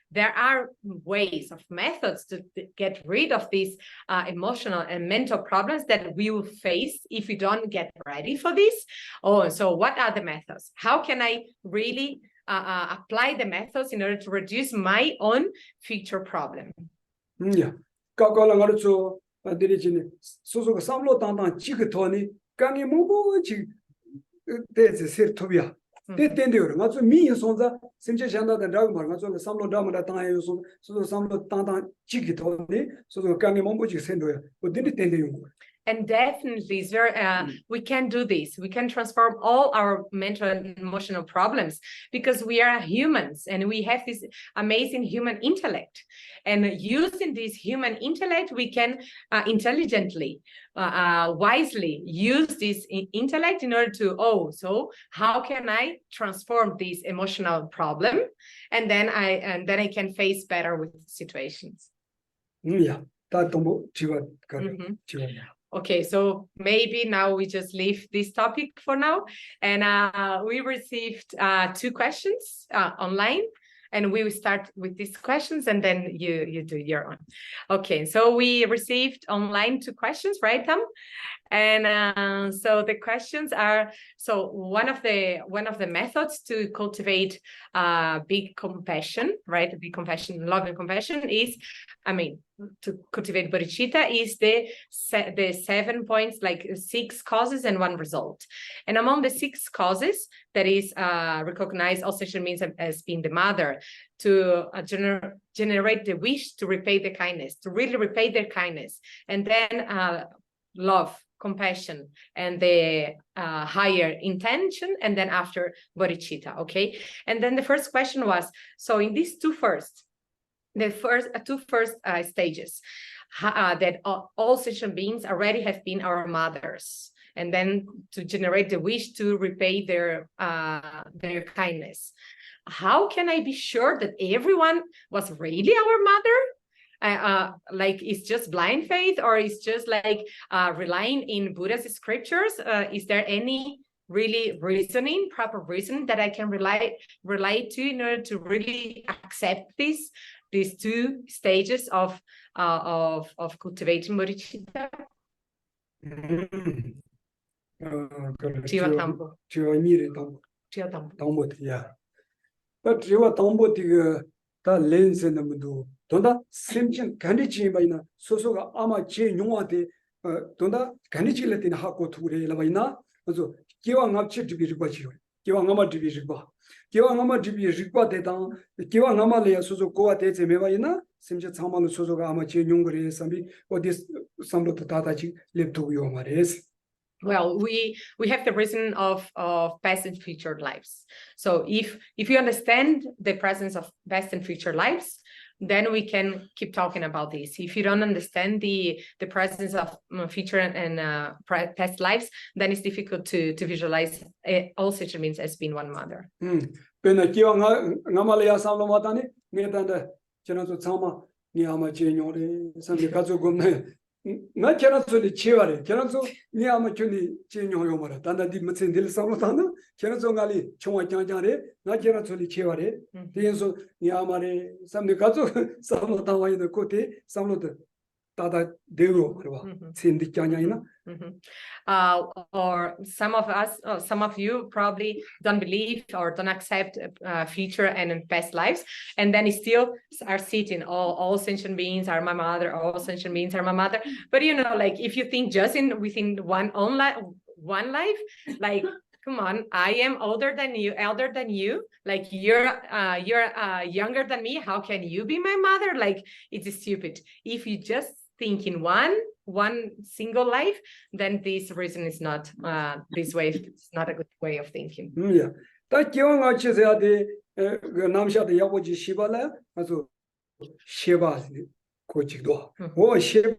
There are ways of methods to get rid of these emotional and mental problems that we will face if we don't get ready for this. So what are the methods? How can I really apply the methods in order to reduce my own future problem? Yeah. 가가랑아르초 데리지니 소소가 삼로 당당 지그토니 강이 뭐뭐지 there's a tobia. They tend to not to me so that since Jana the Dagmar, not so some Damada time, so some Tanta Chikitoni, so the Kanimoji send her, but didn't tend to. And definitely, it's very, we can do this. We can transform all our mental and emotional problems because we are humans and we have this amazing human intellect. And using this human intellect, we can intelligently, wisely use this intellect in order to, so how can I transform this emotional problem? And then I can face better with situations. Yeah, that Okay, so maybe now we just leave this topic for now. And we received 2 questions online. And we will start with these questions and then you do your own. Okay, so we received online 2 questions, right, Tom? And so the questions are, so one of the methods to cultivate big compassion, right? Big compassion, love and compassion is, to cultivate bodhicitta is the 7 points, like 6 causes and 1 result. And among the 6 causes, that is recognize all sentient beings as being the mother, to generate the wish to repay the kindness, to really repay their kindness, and then love, compassion, and the higher intention, and then after bodhicitta. Okay, and then the first question was, so in these 2 first stages, that all sentient beings already have been our mothers, and then to generate the wish to repay their kindness. How can I be sure that everyone was really our mother? Like, it's just blind faith, or it's just like relying in Buddha's scriptures? Is there any really proper reasoning that I can rely to in order to really accept these 2 stages of cultivating bodhicitta? Yeah. But you are Tambo the lens in the Mudu. Donda Simchin Kandichi by Sosoga Ama Che Nuade, Donda Kandichi Latin Hako to Lavina, also Kiwang up to be Ribachi, Kiwangama to be Riba, Kiwangama to be Riba de Dan, Kiwangama Lea Soso Goa de Mevaina, Simchin Saman Sosoga Ama Che Nungre, Sambi, or this some of the Tatachi live to your mares. Well, we have the reason of past and future lives. So if you understand the presence of past and future lives, then we can keep talking about this. If you don't understand the presence of future and past lives, then it's difficult to visualize all sentient beings as being one mother. Not cannot the cheer, cannot so near Machuni, Chinyo Mara, Tanda di Matsindil Samotana, cannot so Gali, Choma Janjare, not cannot the cheer, the so Niamare, some Nikazo, some of the in the Kote, some of the Tata Deo, Cindy Janina. Or some of us, some of you probably don't believe or don't accept future and past lives, and then still are sitting, all sentient beings are my mother, all sentient beings are my mother. But like, if you think just within one life, like, come on, I am elder than you, like you're younger than me, how can you be my mother? Like, it's stupid. If you just think in one single life, then this reason is not this way. It's not a good way of thinking. Yeah. That young arches the Namsha the Yaboji Shibala, also Shiba Kochido. Oh, Shiba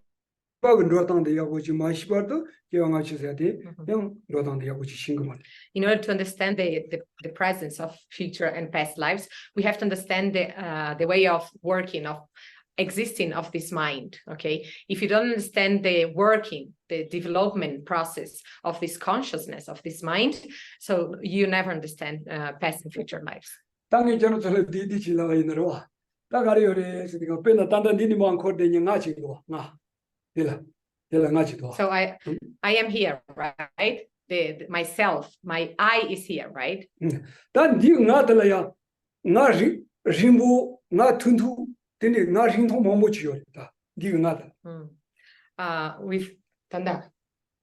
Rotan the Yaboji Mashibardo, young arches young Rotan the Yaboji Shingaman. In order to understand the presence of future and past lives, we have to understand the way of working, of existing of this mind. Okay, if you don't understand the working, the development process of this consciousness of this mind, so you never understand past and future lives. So I am here, right? Myself, my I is here, right? With Tanda.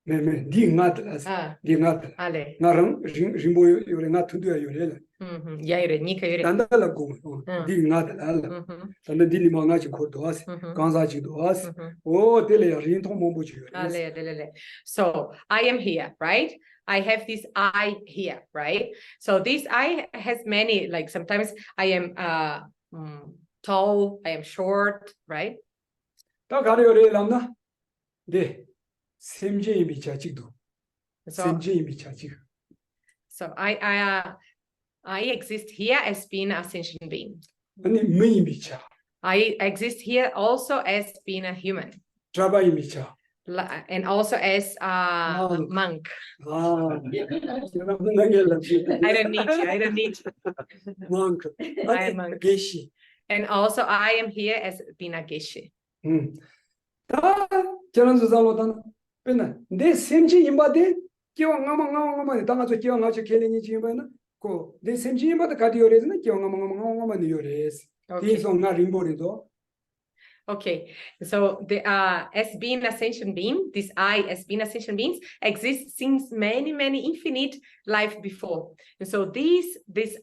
매매 니 나들라서 Ah, 니 나들 ale. 나랑 림보 요래 나 투두야 요래라 Ya yure, nika yure. 단달라 고 니 나들라 Mhm, 단데 딜리마 나지 코도아스 mhm, 간사지 도아스 mhm. 오 텔레 린통 몸부지 요래 Ale. So I am here, right? I have this I here, right? So this I has many, like sometimes I am tall, I am short, right? 다 가려 요래 람나 네 샘제이 미차직도 So 샘제이 미차직 so I exist here as being a sentient being. 아니 메이 미차 I exist here also as being a human, 트라바이 미차 and also as a Monk. monk. 아 I don't need you. I don't need you. monk I am monk. 게시 And also I am here as being a Geshe. 다 저런 사람로다 맨날 내 샘지 임바데 기왕 가만 당아서 기왕 가서 keleni 지면은 그내 샘지 임바데 가디오레스는 기왕 가만 요레스 Okay. 디송나 림보리도 Okay. So the as being a sentient being, this I as being a sentient beings exists since many infinite life before. And so this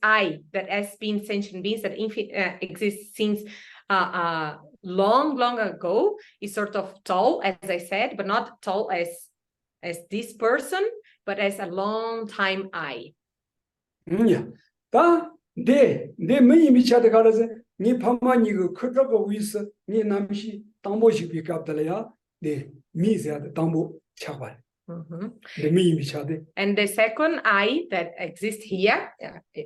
I that as being sentient beings that exists since long ago is sort of tall, as I said, but not tall as this person, but as a long time I. 야. 다내 메이 미차데 가라서 니 파마니 그 크다고 위스 니 남시 담보시 비갑달이야 네 미세야 담보 차발 내 메이 미차데 And the second I that exists here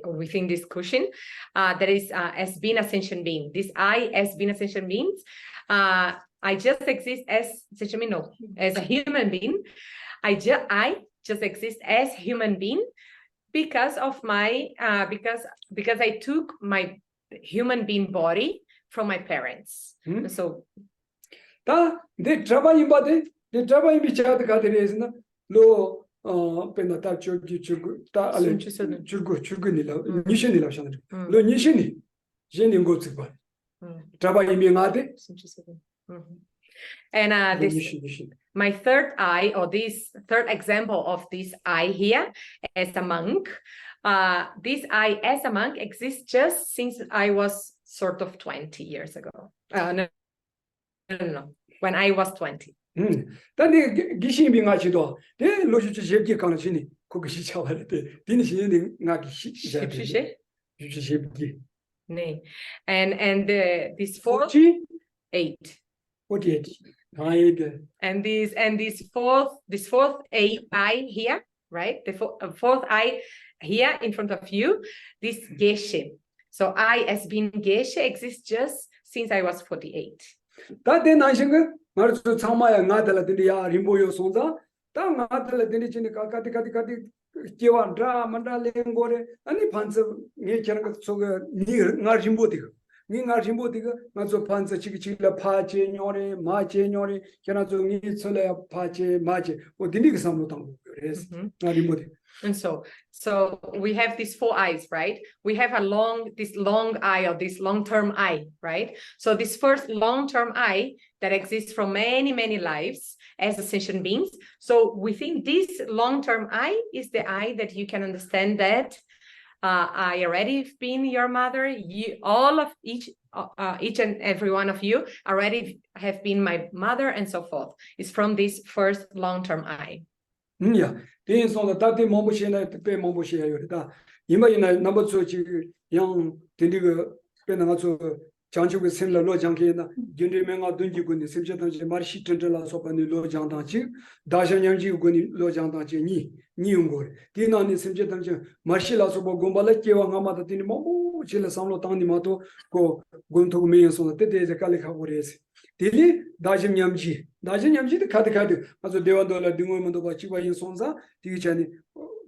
within this cushion, that is as being a sentient being. This I as being a sentient being, I just exist as sentient being, no, as a human being. I just exist as human being because of my because I took my human being body from my parents. So 다내 트라바이 바데 내 트라바이 미차데 가데레스나 로 페나타 주고 다 알레 주고니라 니신이라 샤나 로 니신이 제닌 고츠 바 트라바이 미가데 and this my third eye, or this third example of this eye here as a monk, this eye as a monk exists just since I was sort of 20 years ago. No, when I was 20. 근데 기시미 가지도 내 로주지 제기 강신이 그것이 차와르데 디니시니 나기 시시시 시시기 네. And this fourth 8. 48 And this fourth eye here, right? The fourth eye here in front of you, this Geshe. So I as being Geshe exists just since I was 48. 다데 나신가 말도 참마야 나달라들이야 림보요 손자 다 나달라들이 가디 기완 드라마다 랭고레 아니 판서 니처럼 그 속에 니 나림보디가 니 나림보디가 나저 판서 치기치라 파체 뇨레 마체 뇨레 걔나저 니 설레 파체 마체 어디니가 삼로 당고 그래서 나림보디. And so we have these four eyes, right? We have this long eye, or this long-term eye, right? So this first long-term eye that exists from many lives as sentient beings. So within this long-term eye is the eye that you can understand that I already been your mother. Each and every one of you already have been my mother, and so forth. It's from this first long-term eye. 야, 대인소는 다들 몸보시나 특별 몸보시야 요리다. 이마이나 넘버 2 지금 양 된디가 빼나가서 장치고 셈라 로장케나 견리명아 던지고니 셈제던지 마르시 텐들라 소반이 로장당지 다셔냥지고니 로장당지 니용고 디나니 셈제던지 마르시라서 보고발레 계왕아마다 디니 몸보 질라 삼로 당니마도 고 곤토고 메연소나 때때제 칼리카고레스 딜리 다짐냠지도 카드 아주 대화도라 등어문도 같이와 인손사 디기전에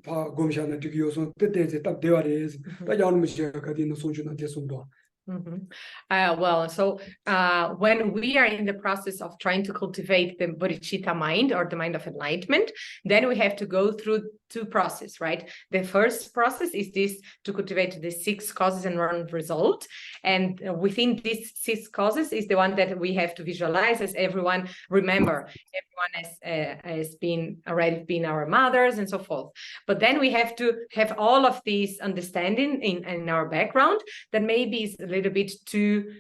바 곰샤나 디기요소 때때제 딱 대화레스 다 야는 무시가 가디는 손주나 대손도 When we are in the process of trying to cultivate the bodhicitta mind or the mind of enlightenment, then we have to go through two processes, right? The first process is this, to cultivate the 6 causes and 1 result. And within these 6 causes is the one that we have to visualize, as everyone remember. Everyone has already been our mothers and so forth. But then we have to have all of these understanding in our background that maybe is a little bit too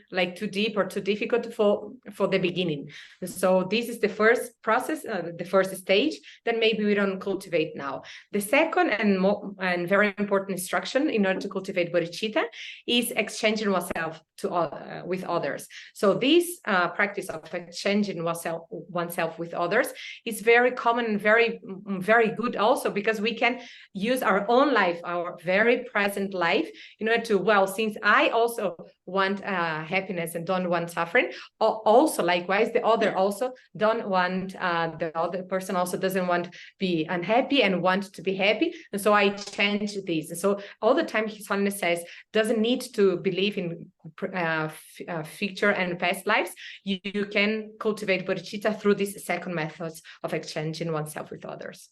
deep or too difficult for the beginning. So this is the first process, the first stage that maybe we don't cultivate now. The second and very important instruction in order to cultivate bodhicitta is exchanging oneself with others. So this practice of exchanging oneself with others is very common and very, very good also, because we can use our own life, our very present life, in order to, well, since I also want happiness and don't want suffering, also likewise the other also don't want, the other person also doesn't want to be unhappy and want to be happy, and so I change this. And so all the time His Holiness says, doesn't need to believe in future and past lives. You can cultivate bodhicitta through this second methods of exchanging oneself with others.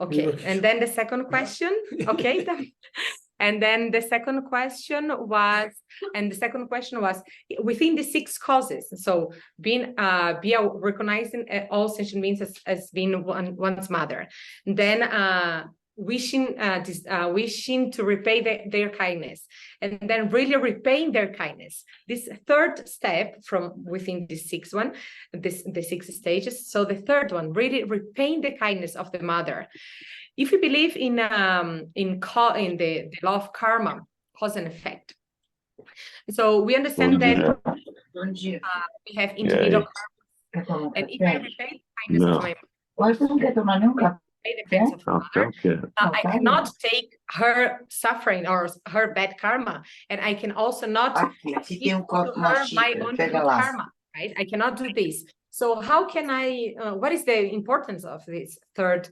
Okay, and then the second question, okay. And then the second question was within the 6 causes. So being recognizing all sentient beings as being one's mother. Then wishing to repay their kindness, and then really repaying their kindness. This third step from within the 6th one, the 6 stages. So the third one, really repaying the kindness of the mother. If you believe in the law of karma, cause and effect, so we understand that we have individual karma, and if I repay the kindness of my mother, I cannot take her suffering or her bad karma, and I can also not give to her my own good karma, right? I cannot do this. So how can I, what is the importance of this third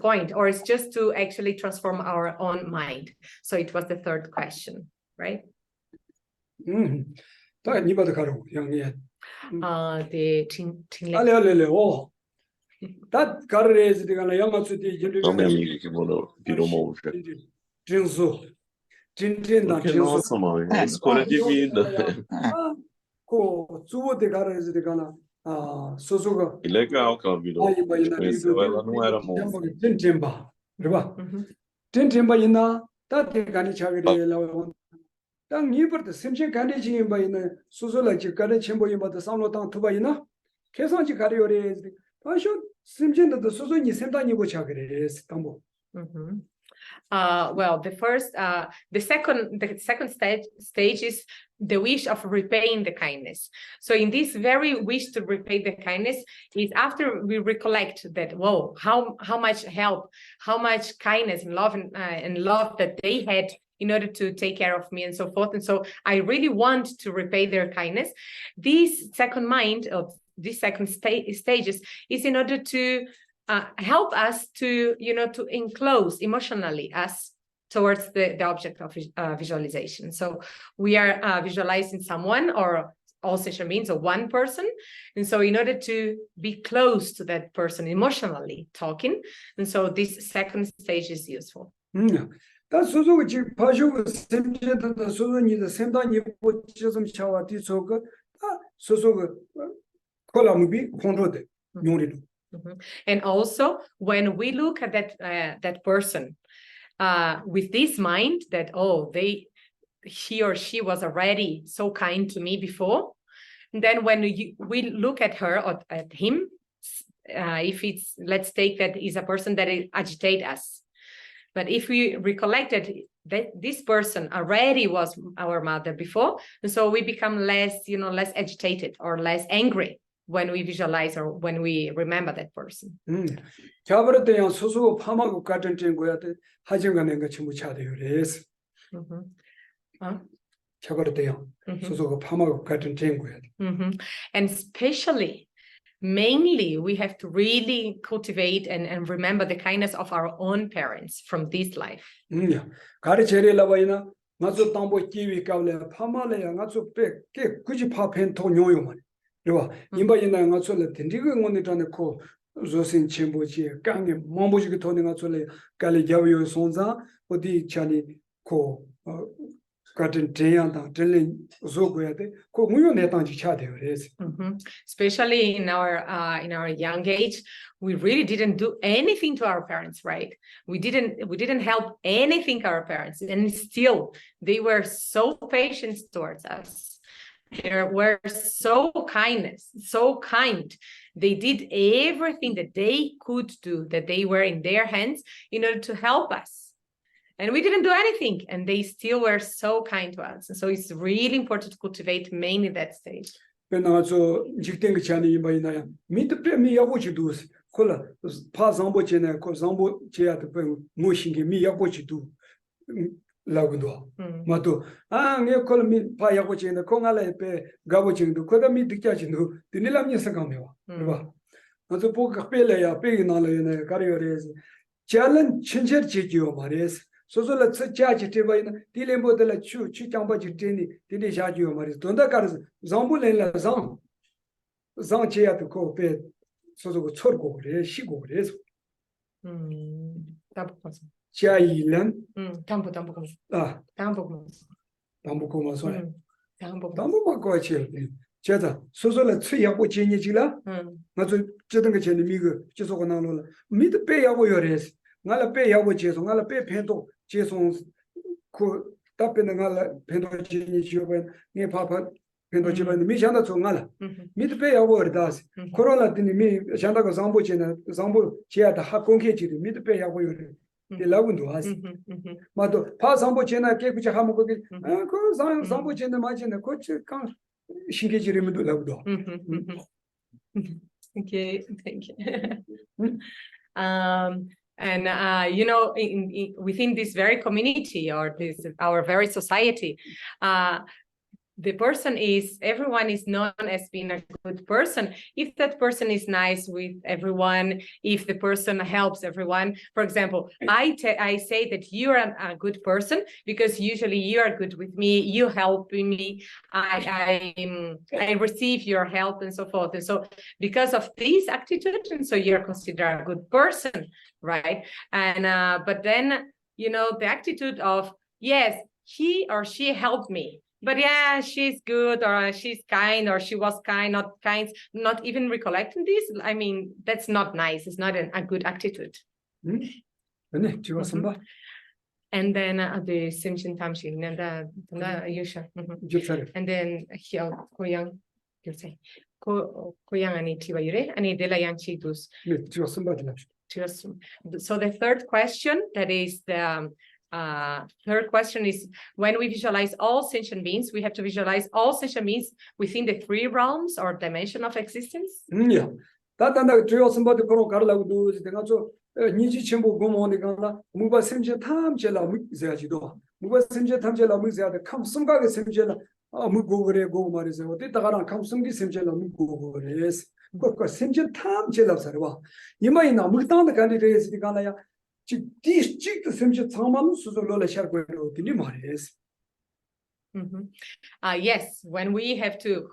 point, or it's just to actually transform our own mind? So it was the third question, right? The that carres de gana yamatsu de Só minha amiga que virou monja. Porque, nossa, mãe, é escolha de vida. Que legal que ela virou. A gente conheceu ela, não era monja. Well, the second stage is the wish of repaying the kindness. So in this very wish to repay the kindness is after we recollect that, whoa, how much help, how much kindness and love that they had in order to take care of me and so forth. And so I really want to repay their kindness. This second mind of these second stages is in order to help us to, to enclose emotionally us towards the object of visualization. So we are visualizing someone or all sentient beings or one person. And so in order to be close to that person emotionally talking, and so this second stage is useful. And also when we look at that person with this mind that, oh, he or she was already so kind to me before, and then when we look at her or at him, if it's, let's take that is a person that agitates us, but if we recollected that this person already was our mother before, and so we become less agitated or less angry when we visualize or when we remember that person. And especially, mainly, we have to really cultivate and remember the kindness of our own parents from this life. ngazo tambo kiwi kawle phamale ngazo pe ke kuji pha phen tho nyoyo man ro imba ina ngazo le tindigo ngone tane ko zosin chembo ji kange mambo ji thone ngazo le kale jawiyo sonza odi chani ko katen teyanda tele zogoyade ko muyo netanji chade res. Especially in our young age, we really didn't do anything to our parents, right? We didn't help anything our parents, and still they were so patient towards us. They were so kind. They did everything that they could do, that they were in their hands in order to help us. And we didn't do anything, and they still were so kind to us. And so it's really important to cultivate mainly that stage. So jikten chani imba ina mi de pe mi yabo chi dus kola pa zambo chene ko zambo chia de pe mo shinge mi yabo chi du lagundo mato nge kola mi pa yabo chene ko ngala pe gabo chingdu ko da mi dikya chindu dinilam ni sakam mewa ba mato po ka pe le ya pe na le ne kariyores challenge chinjer chi jo mares so la tsaji te ba ina dilembo de la chu chamba ji teni dili ja jo mares donda kar zambo le la zam chia de ko pe so go chor go re shi go re Tampoco. chia ilan Tampoco. tampoco ma so Tampoco. tampoco ko che 제가 소소를 취하고 지니지라 맞아 저던 게 제일 미그 지속고 나로라 미드 빼야고 요래스 나라 빼야고 제소 나라 빼 팬도 제소 그 답변은 나라 팬도 지니지요 네 파파 팬도 지바는 미샹다 총나라 미드 빼야고 어다스 코로나 때문에 미 샹다가 zam보지나 zam보 지야다 학공케지리 미드 빼야고 요래 라군도 하스 맞도 파 zam보지나 깨구지 하면 거기 그 zam보지나 맞이나 코치 강 신기지름도 나오도. Okay, thank you. And you know, within this very community or our very society, everyone is known as being a good person if that person is nice with everyone, if the person helps everyone. For example, I say that you are a good person because usually you are good with me, you help me, I receive your help and so forth. And so because of this attitude, and so you're considered a good person, right? And but then, you know, the attitude of, yes, he or she helped me, but yeah, she's good, or she's kind, or she was kind, not kind, not even recollecting this. I mean, that's not nice. It's not a good attitude. And then the Simshin Tamshin and the Yusha. And then here, Koyang, you say, Koyang ani Tiwayure, ani de la Yanchitus. So the third question, that is the third question, is when we visualize all sentient beings, we have to visualize all sentient beings within the three realms or dimension of existence. Yeah. That drill somebody go Carla do is the Gajo Niji Chimbo Gomoni Gala, Muba Simja Tam Jella Muzajido, Muba Simja Tam Jella Muzia, the come some guy Simjella, Mugore go Marizo, did the Garan come some Simjella Mugo, yes, because Simja Tam Jella Sarva. You might know Mutan the candidates the Galaya. This chick the Simja Taman Suzola Shargo Dinimares. Yes, when we have to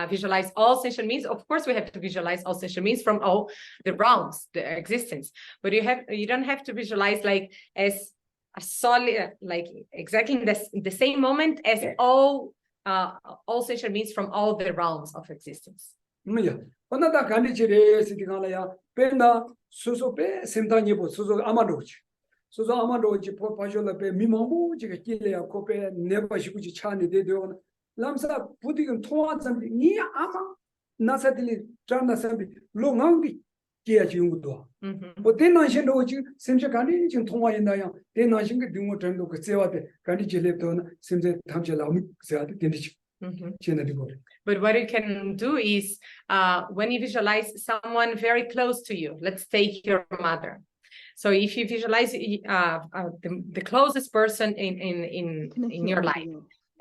visualize all sentient beings, of course we have to visualize all sentient beings from all the realms, the existence. But you don't have to visualize like as a solid, like exactly in the same moment as all sentient beings from all the realms of existence. Yeah. Another candidate sitting on a penda suso pe semtanibo suso amadochi. So Amado for Pajola pe Mimambo, Jacquelia Cope, never Shikuchi Chani, they do Lamsa putting towards them near Ama Nasatili Tran Assembly, Longangi, Giajudo. But then I should know you, Simcha Kani, Toma in Daya, then I think do what Tando Kaseva, Kanichi left on Simja Tamjala, But what you can do is when you visualize someone very close to you, let's take your mother. So if you visualize the closest person in your life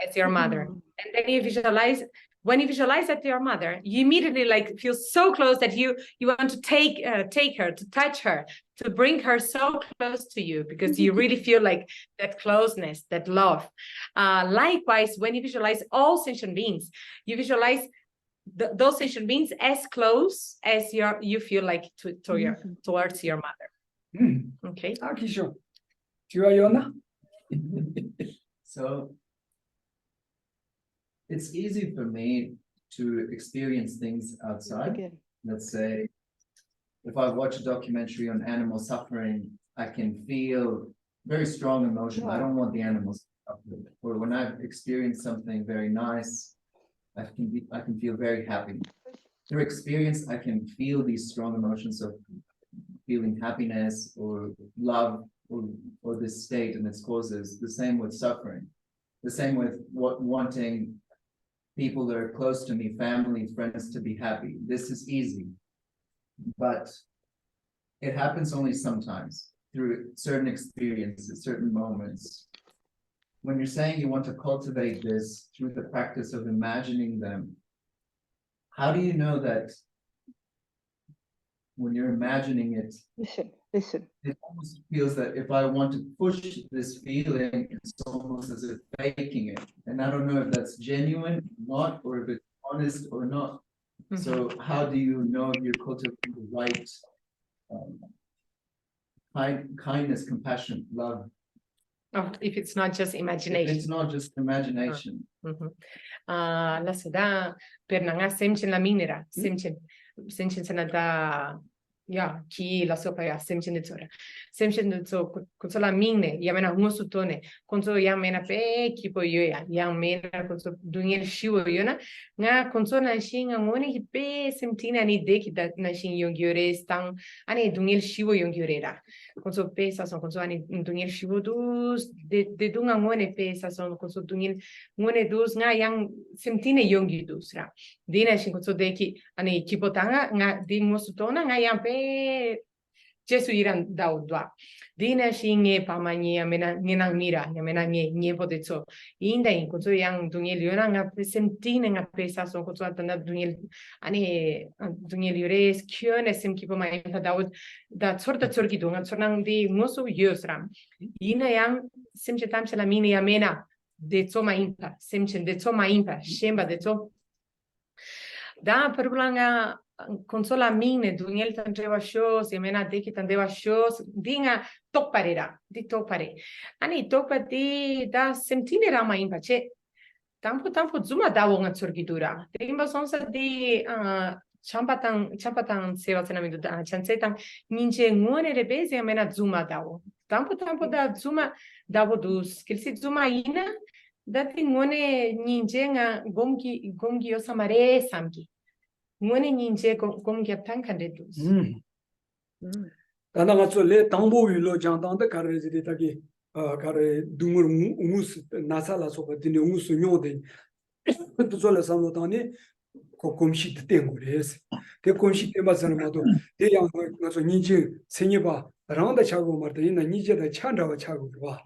as your mother, and then you visualize when you visualize that your mother, you immediately like feel so close that you want to take her, to touch her, to bring her so close to you, because you really feel like that closeness, that love. Likewise, when you visualize all sentient beings, you visualize those sentient beings as close as you feel like towards your mother. Okay. Kisho. Yona? So it's easy for me to experience things outside. Let's say, if I watch a documentary on animal suffering, I can feel very strong emotion. I don't want the animals to suffer. Or when I've experienced something very nice, I can feel very happy. Through experience, I can feel these strong emotions of feeling happiness or love or this state and its causes. The same with suffering. The same with wanting people that are close to me, family, friends, to be happy. This is easy, but it happens only sometimes through certain experiences, certain moments. When you're saying you want to cultivate this through the practice of imagining them, how do you know that when you're imagining it, Listen. it almost feels that if I want to push this feeling, it's almost as if faking it. And I don't know if that's genuine or not, or if it's honest or not. So how do you know if you're cultivating the right kindness, compassion, love? Oh, if it's not just imagination. If it's not just imagination. La sada per nanga semchen la minera, semchen sanada ki la sopa ya semchen de tora. Semchen de to consola mine, yamena musutone, conso yamena pe kipo yoya, yamena conso dunyer shiwo yona, nga conso na shinga ngone ki pe semtina ni deki da na shin yongyore stang, ane dunyer shiwo yongyore. Conso pe sa son conso ani dunyer shiwo dus de dunga ngone pe sa son conso dunyer ngone dus nga yang semtine yonggi dus ra. Dina shin conso deki ani kipotanga nga di musutona nga yang pe Jesu iran daudwa. Dina shinge pamanye amena ngenang mira, amena nye potezo. Inda in conso yang dunyel yona nga semtine nga pesa son conso atanda dunyel ani dunyel yores kyone sem kipo ma daud da sorta sorgi dunga sornang di musu yosram. Ina yang semche tamche la mine amena de tsoma impa, semchen de tsoma impa, shemba de to. Da perulanga consola mine dunyel tandeva shows yamena deki tandeva shows dinga toparera di topare ani topati da semtine rama imbache tampo zuma da wonga sorgidura timba sonsa di champatan seva senamidu da chansetan ninje ngone rebezi yamena zuma dawo tampo da zuma dawo dus kilsi zuma ina dati ngone ninje nga gomgi yosamare samgi ngone ninje gomgi aptankande dus Tanda nga tso le tangbo wilo jang tangda kare zide taki kare dungur ungus nasa la sopa dine ungus nyo de tso le samlo tangni ko komshi tengo res te komshi tenba sana mato te yang nga tso ninje senye ba rangda chago marta ina ninje da chandrawa chago wa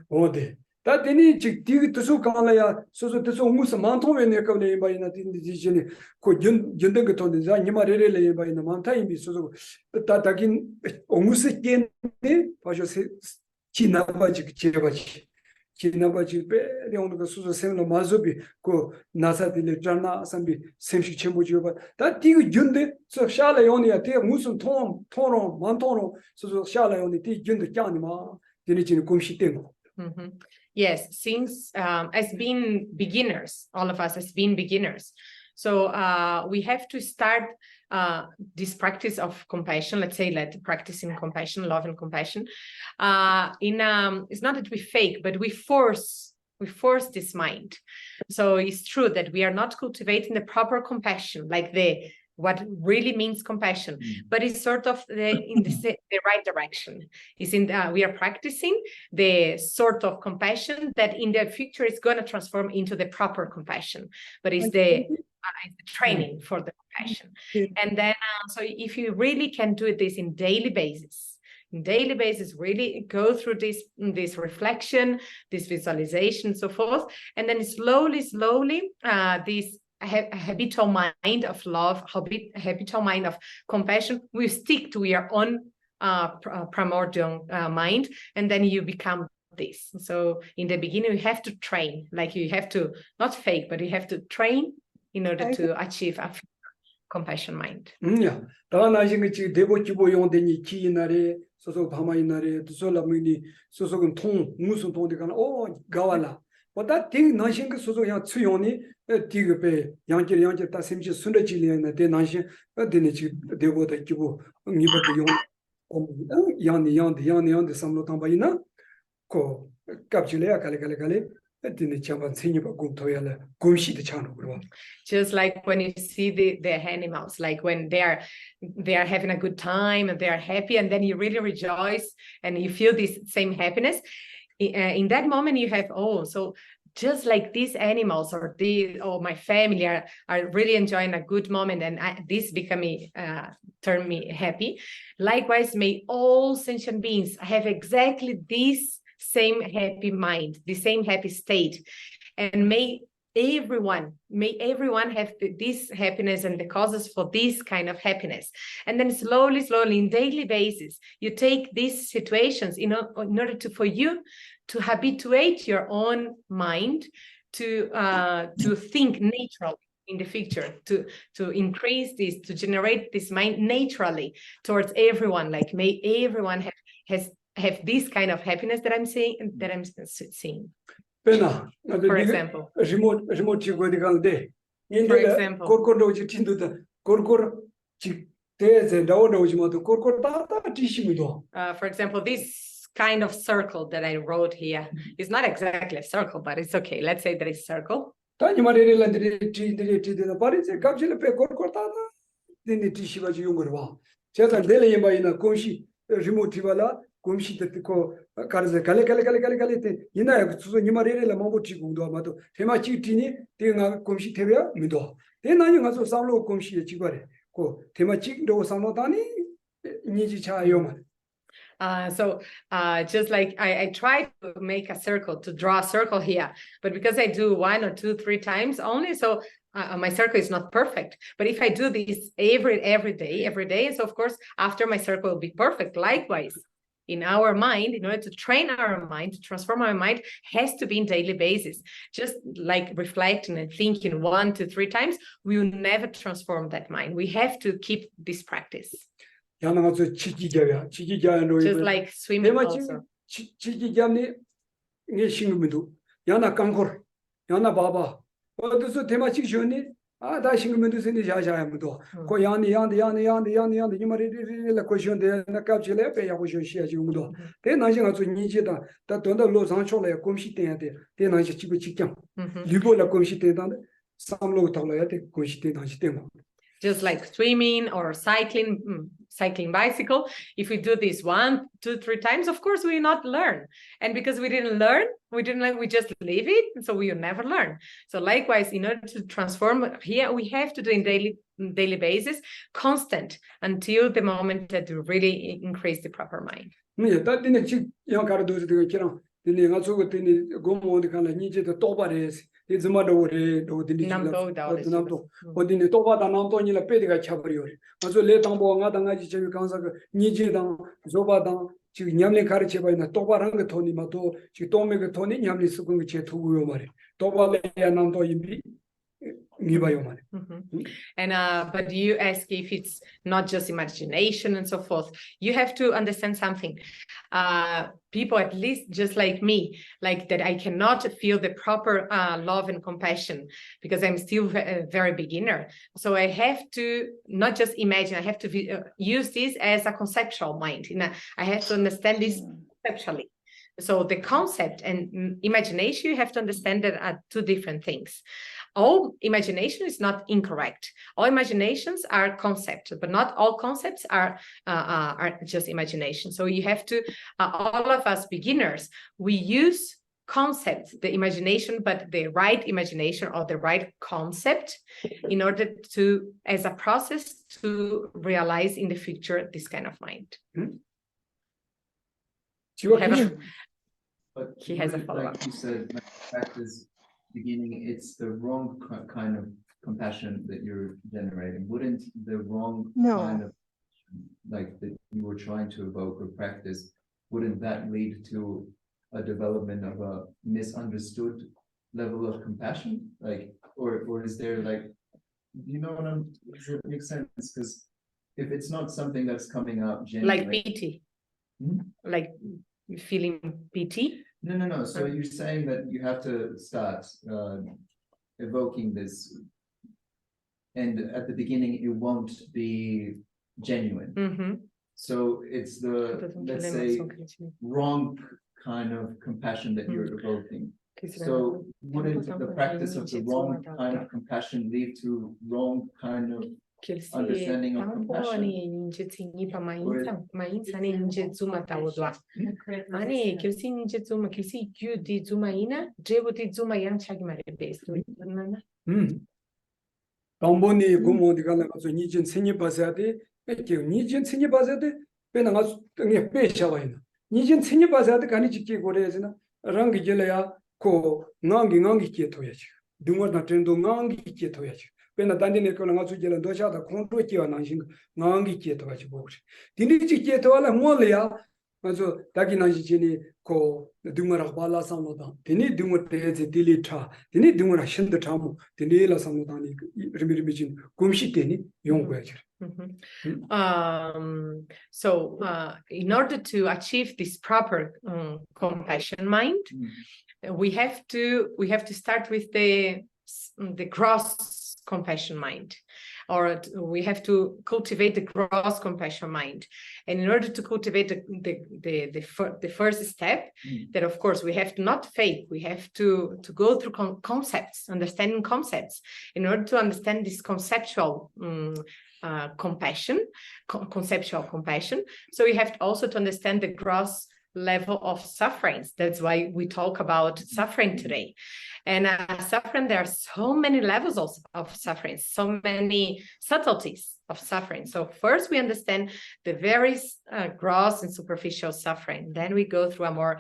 ode 다 되니 즉 디기 뜻을 강라야 소소 뜻을 무슨 만통에 내거네 바이나 디지니 고 연된 거 돈데 자 니마레레레 바이나 만타임이 소소 다다긴 무슨 겐데 봐줘 지나바지 제바지 지나바지 베레오는 거 소소 생로 마조비 고 나사딜레 잔나 삼비 셈식 첨부지요 다 디기 연데 저 샤라요니야 대 무슨 통로 만통로 소소 샤라요니 디 연데 짱니마 디니지니 곰시 땡고 Yes, since as being beginners, all of us as being beginners. So we have to start this practice of compassion, let's say practicing compassion, love and compassion. It's not that we fake, but we force this mind. So it's true that we are not cultivating the proper compassion, like what really means compassion, but it's sort of in the right direction. It's we are practicing the sort of compassion that in the future is going to transform into the proper compassion, but it's the training for the compassion. And then so if you really can do this in daily basis, really go through this reflection, this visualization, so forth, and then slowly this habitual mind of love, habitual mind of compassion, we stick to your own primordial mind, and then you become this. So in the beginning, you have to train, like you have to not fake, but you have to train in order to achieve a compassion mind. 야, 다나신 그 지금 대보 기보 용되니 기나래 소속 바마이나래 소라미니 소속은 통 무슨 통데 가나 가와라. 보다 띵 나신 그 소속 양 추용니 디그베 양질 다 셈지 순례지리나 대 나신 어디니 지금 대보다 기보 니버도 용 양니 삼로 담바이나 고 갑질래야 갈래 just like when you see the animals, like when they are having a good time and they are happy, and then you really rejoice and you feel this same happiness. In that moment you have, so just like these animals or my family are really enjoying a good moment, and this turn me happy. Likewise, may all sentient beings have exactly this same happy mind, the same happy state, and may everyone have this happiness and the causes for this kind of happiness. And then slowly in daily basis, you take these situations in order for you to habituate your own mind to think naturally in the future, to increase this, to generate this mind naturally towards everyone. Like may everyone have this kind of happiness that I'm seeing. For example, for example, this kind of circle that I wrote here is not exactly a circle, but it's okay. Let's say that it's circle. 곰시듯고 가르세 갈레 이나야 수소 니마레레라 마보치 공도 아마도 테마치 티니 대가 곰시 테베야 미도 대나니 가서 삼로 곰시에 지거래 고 테마치 로 삼로다니 니지 차요만. So just like I try to make a circle, to draw a circle here, but because I do 1 or 2, 3 times only, so my circle is not perfect. But if I do this every day, so of course after my circle will be perfect. Likewise, in our mind, in order to train our mind, to transform our mind, has to be in daily basis. Just like reflecting and thinking 1 to 3 times, we will never transform that mind. We have to keep this practice. Just like swimming also. 다 신금면도 선이 자자야무도 고 양이 이마리리라 고션데 나갑질에 배야고 쇼시야지무도 대나신 아주 니지다 다 돈도 로상초래 곰시 때야데 대나시 집에 직장 리보라 곰시 때다 삼로 달라야 돼 곰시 때나시 때모. Just like swimming or cycling bicycle, if we do this 1, 2, 3 times, of course we will not learn. And because we didn't learn, we just leave it, so we will never learn. So likewise, in order to transform here, we have to do in daily basis, constant, until the moment that we really increase the proper mind. 남도 어디네 또바다 남도니라 빼디가 차버리요래 아주 레당보 나당아지 저기 강사가 니지당 조바당 지금 냠리 가르쳐 봐이나 또바란 거 돈이마도 지금 또메가 돈이 냠리 쓰고 게 두고요 말이 또바래야 남도 임비 미바요 말이. And but you ask if it's not just imagination and so forth. You have to understand something. People, at least just like me, like that I cannot feel the proper love and compassion because I'm still a very beginner. So I have to not just imagine, I have to use this as a conceptual mind. I have to understand this conceptually. So the concept and imagination, you have to understand that are 2 different things. All imagination is not incorrect. All imaginations are concepts, but not all concepts are just imagination. So you have to, all of us beginners, we use concepts, the imagination, but the right imagination or the right concept in order to, as a process to realize in the future this kind of mind. But he has a follow-up. Like you said, practice beginning, it's the wrong kind of compassion that you're generating, wouldn't the wrong No. kind of, like, that you were trying to evoke or practice, wouldn't that lead to a development of a misunderstood level of compassion? Like, or is there, like, you know what does it make sense? Because if it's not something that's coming out genuinely. Like pity. Hmm? Like feeling pity. No. So you're saying that you have to start evoking this, and at the beginning it won't be genuine. Mm-hmm. So it's the, let's say, wrong kind of compassion that you're evoking. So wouldn't the practice of the wrong kind of compassion lead to wrong kind of understanding of compassion? Kamboni gumondi kala kaso nijin senyi basade, nijin senyi basade, pena ngaso nge pesha waina. Nijin senyi basade kani chiki gorezina, rangi jelaya ko ngangi kietoyachi. Dungo na tendo ngangi kietoyachi. Pena dandine kola ngaso jela dosha da kontro kiwa nanshinga ngangi kietoyachi bochi. Dindi kietowala moleya, ngaso dagi nanshini ko dungo bala samloda. Dini dungo teze dilita, dini dungo shinda tamu, dini la samlodani rimirimichi kumshi teni yongwachi. So in order to achieve this proper compassion mind, we have to start with the gross compassion mind, or we have to cultivate the gross compassion mind. And in order to cultivate the first step, that of course we have to not fake, we have to go through concepts, understanding concepts, in order to understand this conceptual conceptual compassion. So we have also to understand the gross level of sufferings. That's why we talk about suffering today. And suffering, there are so many levels of suffering, so many subtleties of suffering. So first we understand the very gross and superficial suffering. Then we go through a more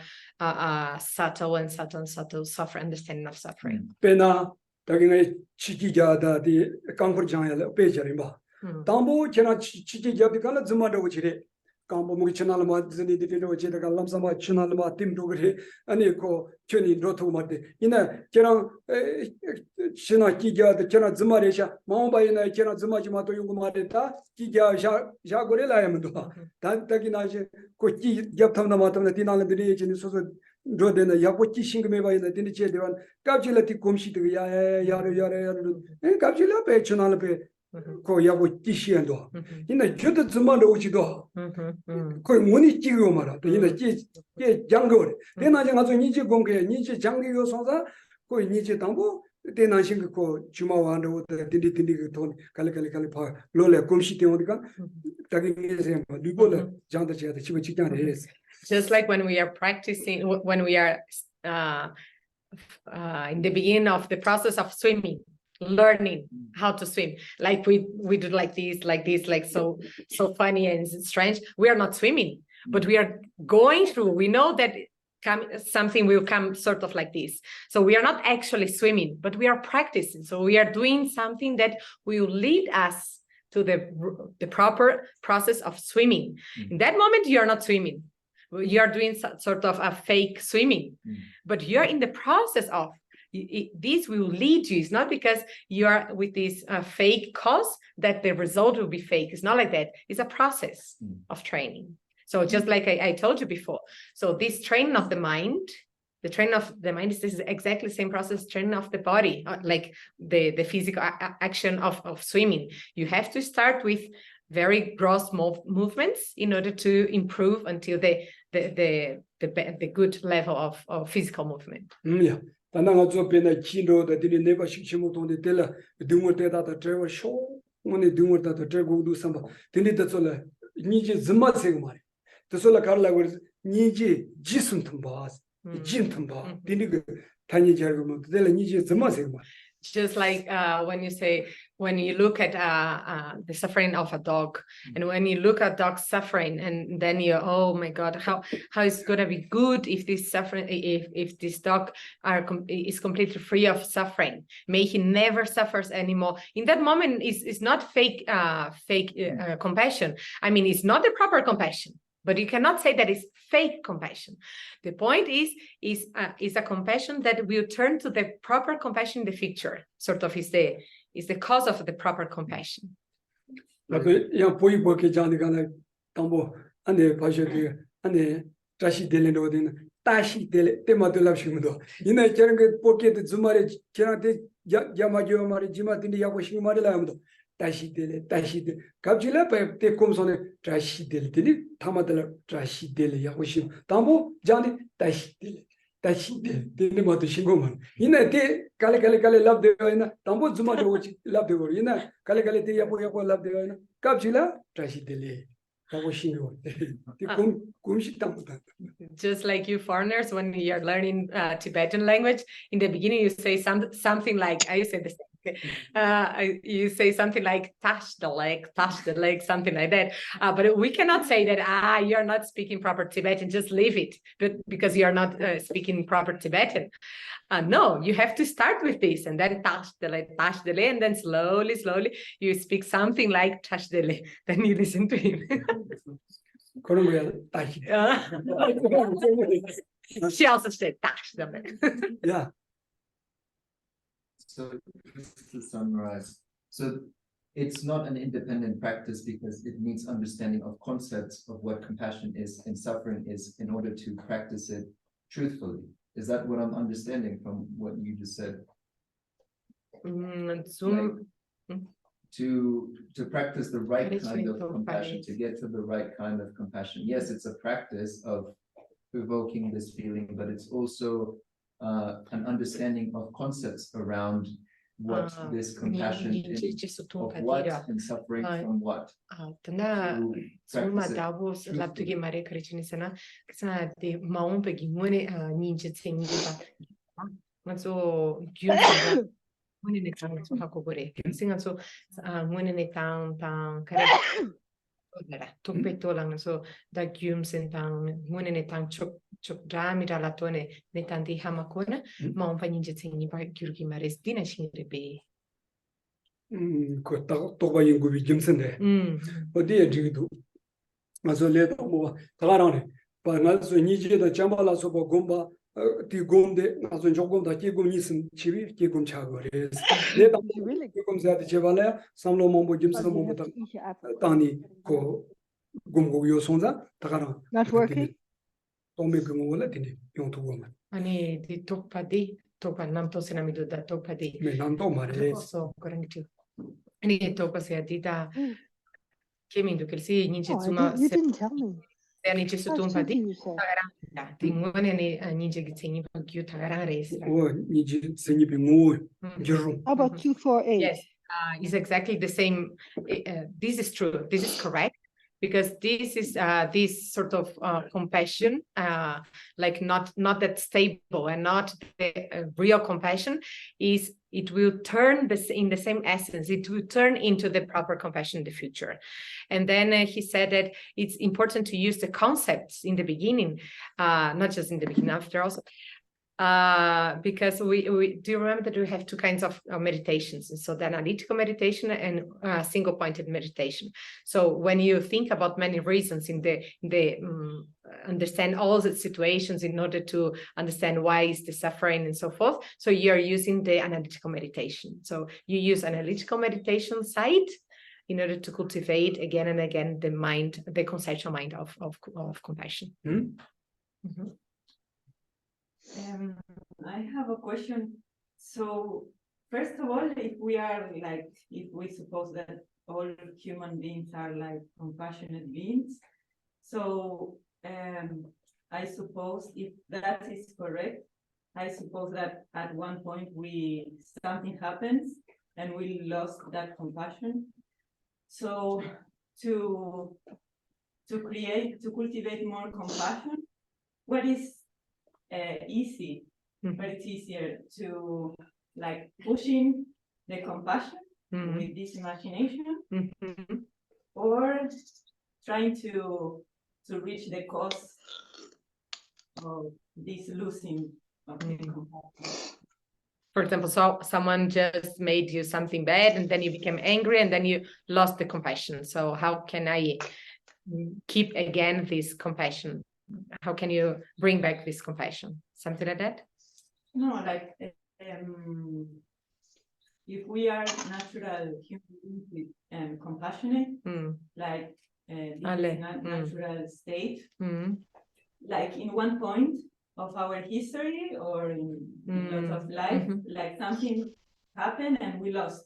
subtle suffering, understanding of suffering. Pena dagina chikijada di kankurjanya pejarimba. Tambo chena chikijada kala zumada uchire. Kambo mugi channel ma zini di no che daga lamsama channel ma tim dogre ani ko cheni roto mate ina chena chena kija de chena zumaresha maomba ina chena zumaji ma to yungu mate ta kija ja gore la yamdo ta tagina je ko ki yaptam na matam na tinal de cheni so rodena yapo ki singme ba ina din che dewan kapjila ti komshi de ya kapjila pe channel pe ko yapo ki shiendo ina judo zumanda uchido 거의 원이 찍어 말아. 이제 제 장거래. 대나장 가서 니지 공개, 니지 장기요 선사 거의 니지 담보 대나신 그 주마와는 딘디 돈 갈갈갈 파 로레 곰시 때문이니까 자기에서 리볼에 장도 제가 집에 직장에 해서. Just like when we are practicing, when we are in the beginning of the process of swimming, learning how to swim, like we do like so funny and strange. We are not swimming, but we are going through. We know that something will come sort of like this. So we are not actually swimming, but we are practicing. So we are doing something that will lead us to the proper process of swimming. In that moment, you are not swimming. You are doing sort of a fake swimming, but you are in the process of. This will lead you. It's not because you are with this fake cause that the result will be fake. It's not like that. It's a process of training. So just like I told you before. So this training of the mind, is this exactly the same process, training of the body, like the physical action of swimming. You have to start with very gross movements in order to improve until the good level of physical movement. Yeah. Tananga zo pena kilo da dili neba shikshimu tonde tela dungo te da trewa show mone dungo da trego du samba dili da zola niji zima segmari to sola karla wer niji jisun tambas jin tamba dili tani jargo mo dela niji zima segmari. Just like when you say when you look at the suffering of a dog, and when you look at dog suffering, and then you, oh my God, how is it gonna be good if this suffering, if this dog is completely free of suffering? May he never suffers anymore. In that moment, it's not fake compassion. I mean, it's not the proper compassion. But you cannot say that it's fake compassion. The point is a compassion that will turn to the proper compassion in the future. Sort of is the cause of the proper compassion. 야 보이 보게 자니가나 담보 안에 봐셔도 안에 다시 들리는 어디는 다시 될 때마다 랍시면도 이날 저런 그 보게도 주말에 저한테 야마죠 말이 지마든지 야고 싶은 말이 나면도 다시 될 갑질라 때 콤선에 다시 될 타마들 다시 될 야고 싶 담보 자니 다시 될 것도 신고만 이날 때 갈래 랍되어이나 담보 주말에 오지 랍되어 이날 갈래 때 야고 랍되어이나 갑질라 다시 될 야고 신고 Just like you foreigners, when you are learning Tibetan language, in the beginning you say something like, I say the same. You say something like touch the leg, something like that. But we cannot say that you're not speaking proper Tibetan, just leave it, but because you're not speaking proper Tibetan. No, you have to start with this, and then touch the leg, and then slowly you speak something like touch the leg. Then you listen to him. She also said touch the leg. Yeah. So just to summarize, so it's not an independent practice because it needs understanding of concepts of what compassion is and suffering is in order to practice it truthfully. Is that what I'm understanding from what you just said? To practice the right kind of compassion, to get to the right kind of compassion. Yes, it's a practice of evoking this feeling, but it's also an understanding of concepts around what this compassion is, of what and suffering from what. So da Gyaltsen tang ngone tang chok drami ralatone ne tanti hamakona ma on paninje tseni ba gyurgi mares dina shingrebe. 그 또가 연구비 점선데 어디에 지도 맞아 레도 뭐 다가라네 바나서 니제도 잠발라서 뭐 곰바 디곰데 맞아 조금 더 기곰니스 치비 기곰 차거레스 레다 기곰자데 제발에 삼로몬 뭐 점선 뭐 다니 고 곰고 요송자 다가라 Not working? 도메 그모라 되네 용토고만 아니 디 톡파디 톡파 남토 세나미도 다 톡파디 네 남도 말에 so correct 아니 톡파세 디다 케민도 켈시 니제 Oh, tsuma you didn't tell me. ani ci How sutum padi you said. tagarang tingone ni ninje gitseni ba gyu tagarang res. 오 니지 생이비 무 저rum How about 248? Yes, it's exactly the same. This is true. This is correct, because this is this sort of compassion, like not that stable and not the real compassion. Is it will turn this in the same essence. It will turn into the proper compassion in the future. And then he said that it's important to use the concepts in the beginning, not just in the beginning, after also. Because we do you remember that we have two kinds of meditations, so the analytical meditation and single-pointed meditation. So when you think about many reasons in the understand all the situations in order to understand why is the suffering and so forth, so you're using the analytical meditation. So you use analytical meditation side in order to cultivate again and again the mind, the conceptual mind of compassion. Mm-hmm. I have a question. So first of all, if we suppose that all human beings are like compassionate beings, so I suppose if that is correct, I suppose that at one point something happens and we lost that compassion. So to cultivate more compassion, what is easy, but it's easier to like pushing the compassion with this imagination, Mhm. or trying to reach the cause of this losing of the compassion. For example, so someone just made you something bad and then you became angry and then you lost the compassion. So how can I keep again this compassion? How can you bring back this compassion? Something like that? No, like if we are natural human beings with compassionate, like this is not natural state, like in one point of our history or in lots of life, like something happened and we lost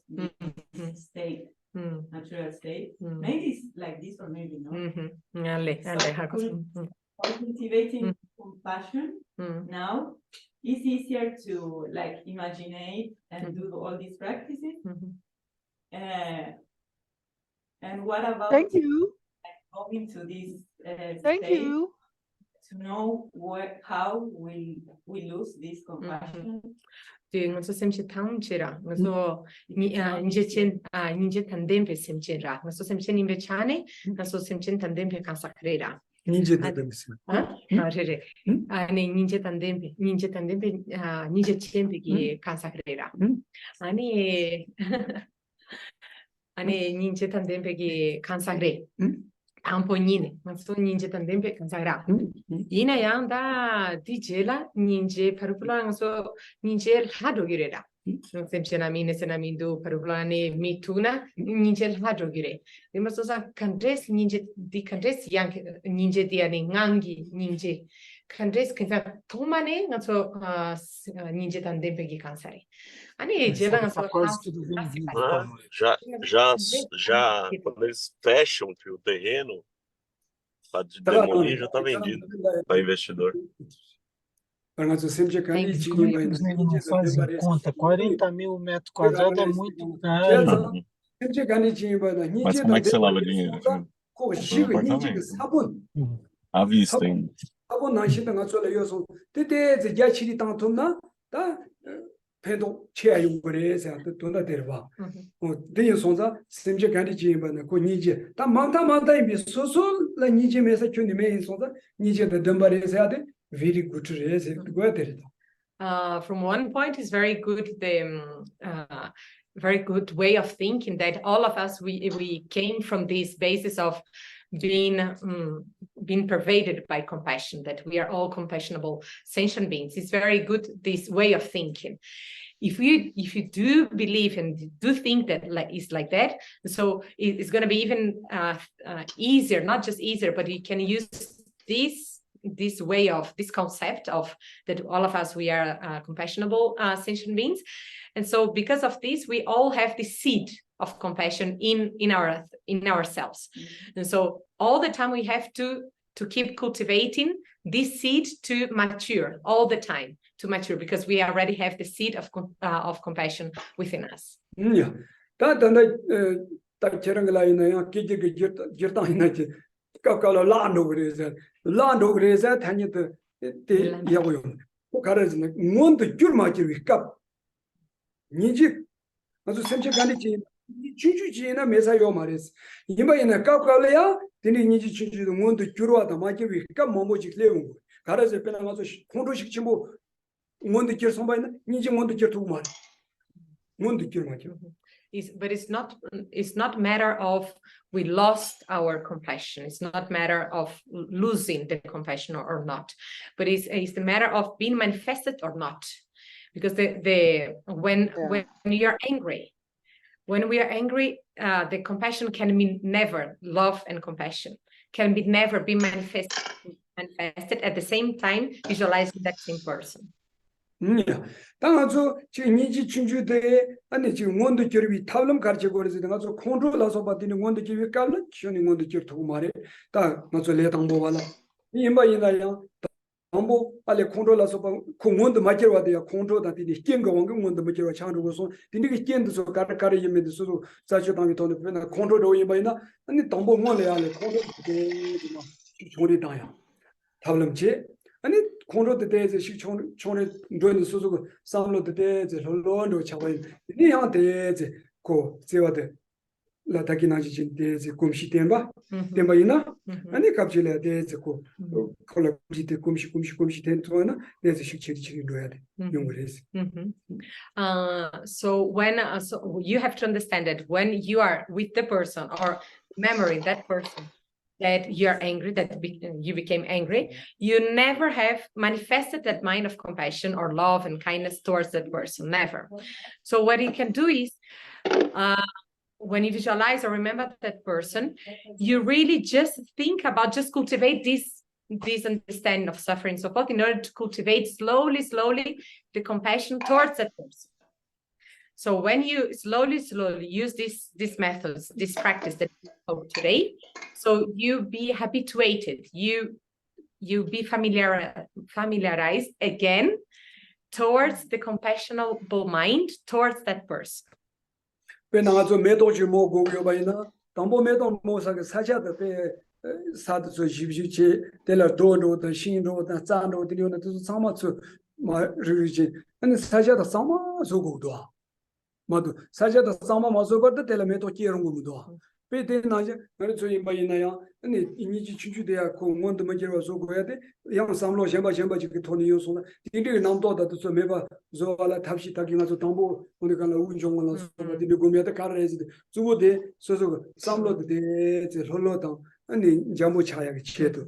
this state, natural state. Maybe it's like this or maybe not. Cultivating compassion now is easier to like imagine and do all these practices. And what about Thank you. going to this Thank state you. to know how we lose this compassion? Thì ngân số xem chỉ thắng chỉ ra, ngân số ninje tandem về xem chỉ ra, ngân số xem chỉ ninje chane, ngân số xem chỉ tandem về cansa creira. Ninje tandem 있어요. 그래. 아니 ninje tandem về ninje chen về cansa creira. 아니 ninje tandem về cansa creira. Amponine, mas tu ninja também pe cansará. Ina yang da dijela ninja paruplan so ninja hadogirera. No semchenamine senamindo paruplane mituna ninja hadogire. Mas osa kandres ninja di kandres yang ninja dia ni ngangi ninja kandres kenza tomane ngaso ninja também pe cansare. Ani jela ngaso Já quando eles fecham o terreno de demolir, já está vendido para investidor. Os não fazem conta, 40 mil metros quadrados é muito caro. Mas como é que você lava dinheiro? À vista ainda. 배도 체하고 그래서 돈다 데려봐. 대여 손자 심지 간이 지면은 그 니제 다 많다 이미 소소라 니제에서 주님의 손자 니제의 덤바리에서 해야 돼. very good 레서 그거야 되다. From one point is very good very good way of thinking that all of us we came from this basis of being pervaded by compassion, that we are all compassionable sentient beings. It's very good, this way of thinking. If you do believe and do think that it's like that, so it's going to be even easier, not just easier, but you can use this way of this concept of that all of us we are compassionable sentient beings. And so because of this, we all have the seed of compassion in ourselves. And so all the time we have to keep cultivating this seed to mature all the time, to mature, because we already have the seed of compassion within us. Yeah. 다 저런 거 있나요? 기지가 jirta 있나지. 까까로 라노 그래서 다니도 때 야고요. 가르즈는 뭔도 줄마지 위값. 니지 아주 생체간이지 주주지나 메사요 말이스. 이마에나 까까로야 되니 니지 주주도 뭔도 줄어다 마지 위값 뭐뭐지 레용. 가르즈 빼나 가서 공도식 친구 뭔도 줄 선바이나 니지 뭔도 줄 두고 말. 뭔도 줄 마지. But it's not matter of we lost our compassion. It's not matter of losing the compassion or not, but it's the matter of being manifested or not. Because when you're angry, when we are angry, the compassion can be never, love and compassion can be never be manifested at the same time, visualizing that same person. 당아서 지금 니지 춘주대 아니 지금 원도 결이 탑름 가르쳐 버려서 당아서 컨트롤해서 받는 원도 결이 깔는 시원이 원도 결 두고 말해 다 맞아 내당보 봐라 이마이나야 당보 빨리 컨트롤해서 그 원도 맞게 와야 컨트롤다 되니 깬거 원도 맞게 와 창으로서 되니 깬도서 가르가르 예면도서 자주당이 돈을 빼나 컨트롤도 이마이나 아니 당보 원래 안에 컨트롤 조리 다야 탑름지 아니 콘로드 대에서 식촌에 돈을 쓰고 삼로드 대에서 롤로로 잡아요. 이양 대에서 고 제와데 라타기나지 데제 곰시 템바 Mhm, 템바이나 mhm, 아니 갑질에 데제 고 mhm, 콜라지데 곰시 텐토나 데제 식치리 로야데 mhm. 용그레스 Mhm. So when so you have to understand that when you are with the person or remembering that person that you are angry, that you became angry, you never have manifested that mind of compassion or love and kindness towards that person, never. So what you can do is when you visualize or remember that person, you really just think about, just cultivate this understanding of suffering and so forth in order to cultivate slowly the compassion towards that person. So when you slowly use these methods, this practice that we spoke today, so you be habituated, you be familiarized again towards the compassionable mind towards that person. 베나가조 메도지 모고요 바이나 담보 메도 모사게 사자데 베 사드조 집주치 텔라 도도도 신도도 잔도 드리오나 또 사마츠 마르지 아니 사자다 사마 조고도 마도 사자다 사마 마조거데 텔라 메도 끼르고도 베데나제 나르조 임바이나야 아니 이니지 추주데야 고 몬도 마지로 조고야데 양 삼로 셴바지 그 토니 요소나 디디 남도다도 좀 메바 조알라 탑시 타기나조 담보 오니까나 운종을로 소바디 고미야데 카르레지 주보데 소소 삼로데 제 홀로다 아니 잠모 차야게 치에도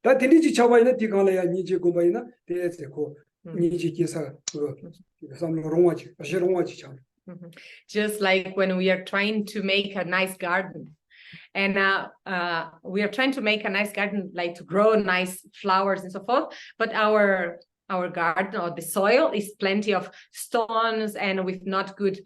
다 디니지 차바이나 디간라야 니지 고바이나 데세 고 니지 기사 그 삼로 롱와지 아시롱와지 참 Just like when we are trying to make a nice garden, and we are trying to make a nice garden, like to grow nice flowers and so forth, but our garden or the soil is plenty of stones and with not good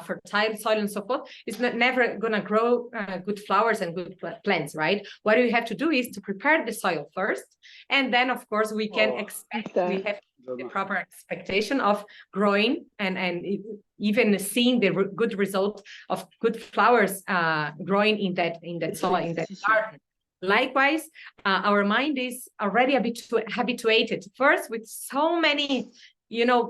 fertile soil and so forth. It's never gonna grow good flowers and good plants, right? What we have to do is to prepare the soil first, and then of course we can expect, we have the proper expectation of growing and even seeing the good result of good flowers growing in that soil, in that garden. Likewise, our mind is already habituated first with so many,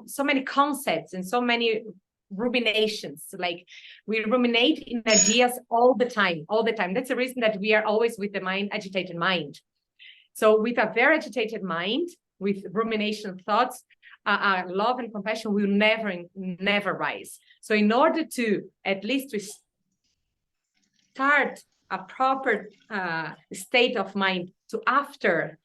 so many concepts and so many ruminations. Like we ruminate in ideas all the time. That's the reason that we are always with the agitated mind. So with a very agitated mind, with rumination thoughts, love and compassion will never rise. So in order to at least start a proper state of mind to after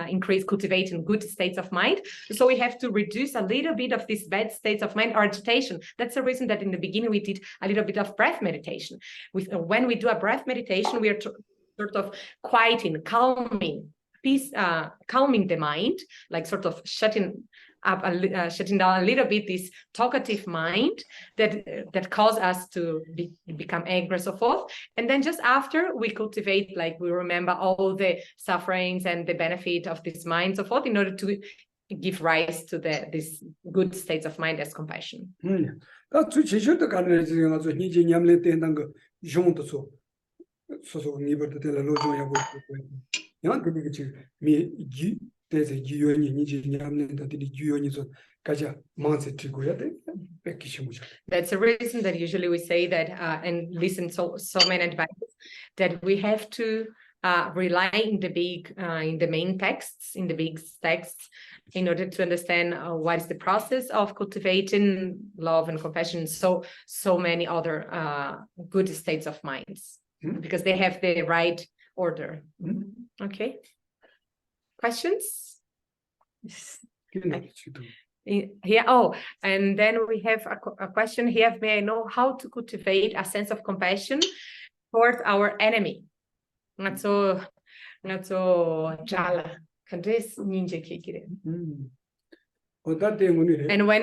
increase cultivating good states of mind, so we have to reduce a little bit of these bad states of mind or agitation. That's the reason that in the beginning we did a little bit of breath meditation. When we do a breath meditation, we are sort of quieting, calming the mind, like sort of shutting down a little bit this talkative mind that cause us to become angry and so forth. And then just after we cultivate, like we remember all the sufferings and the benefit of this mind, so forth, in order to give rise to this good states of mind as compassion. That's the reason that usually we say that and listen so many advices that we have to rely in the main texts, in the big texts, in order to understand what is the process of cultivating love and compassion. So many other good states of minds, because they have the right order. Okay. Questions? Here, and then we have a question here. May I know how to cultivate a sense of compassion towards our enemy? Not so jala. And when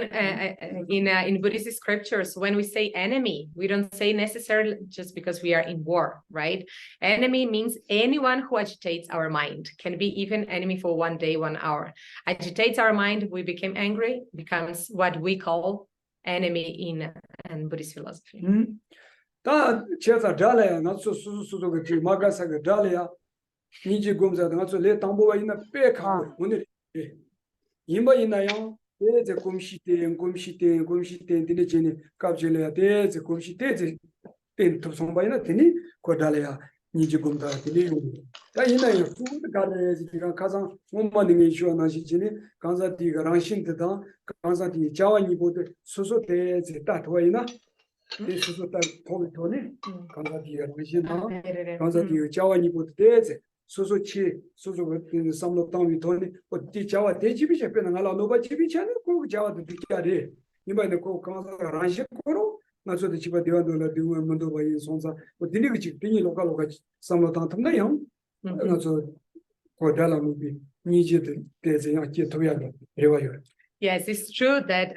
in Buddhist scriptures, when we say enemy, we don't say necessarily just because we are in war, right? Enemy means anyone who agitates our mind. Can be even enemy for 1 day, 1 hour. Agitates our mind, we become angry, becomes what we call enemy in Buddhist philosophy. 다 제가 달아야 나서 수수수도 그 마가사가 달아야 니지 검사도 나서 레 담보가 있나 빼가고 오늘 임바 있나요? 대제 곰시대 되네 제네 갑질이야 대제 곰시 대제 된 도성바이나 되니 고달이야 니지곰다 되니 다 이나요 수도 가르지 지가 가장 몸만이 이슈나시 지니 간사티가 랑신드다 간사티 자와니보드 수소 대제 따토이나 수소 따 토토니 간사티가 랑신다 간사티 자와니보드 대제 소소치 소소가 삼로 땅이 돈이 어디 자와 대집이셔 빼는 알아 노바 집이잖아 그 자와도 뒤자리 이번에 그 강사 란식 거로 나서도 집에 되어도 되고 문도 바이 손사 어디니 그 집이 로컬로가 삼로 땅 탐나요 나서 고달라무비 니지들 대제야 기토야도 배워요. Yes, it's true that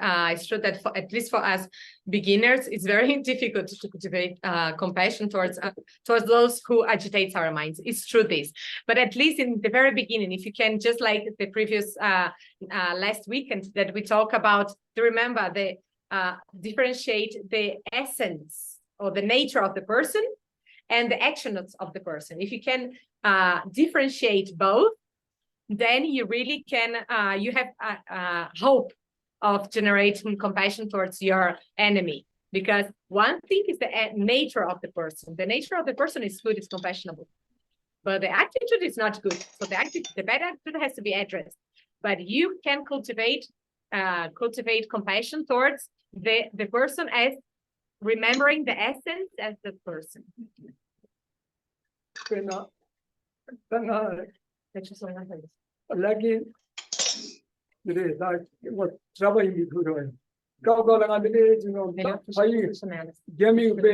for, at least for us beginners, it's very difficult to cultivate compassion towards those who agitate our minds. It's true this, but at least in the very beginning, if you can, just like the previous last weekend that we talk about, to remember the differentiate the essence or the nature of the person and the actions of the person. If you can differentiate both, then you really can, you have hope of generating compassion towards your enemy. Because one thing is the nature of the person. The nature of the person is good, it's compassionable. But the attitude is not good. So the bad attitude has to be addressed. But you can cultivate compassion towards the person as remembering the essence as the person. Lagi dire da what trabalho me duro Gaugola ngade jino pai gemi be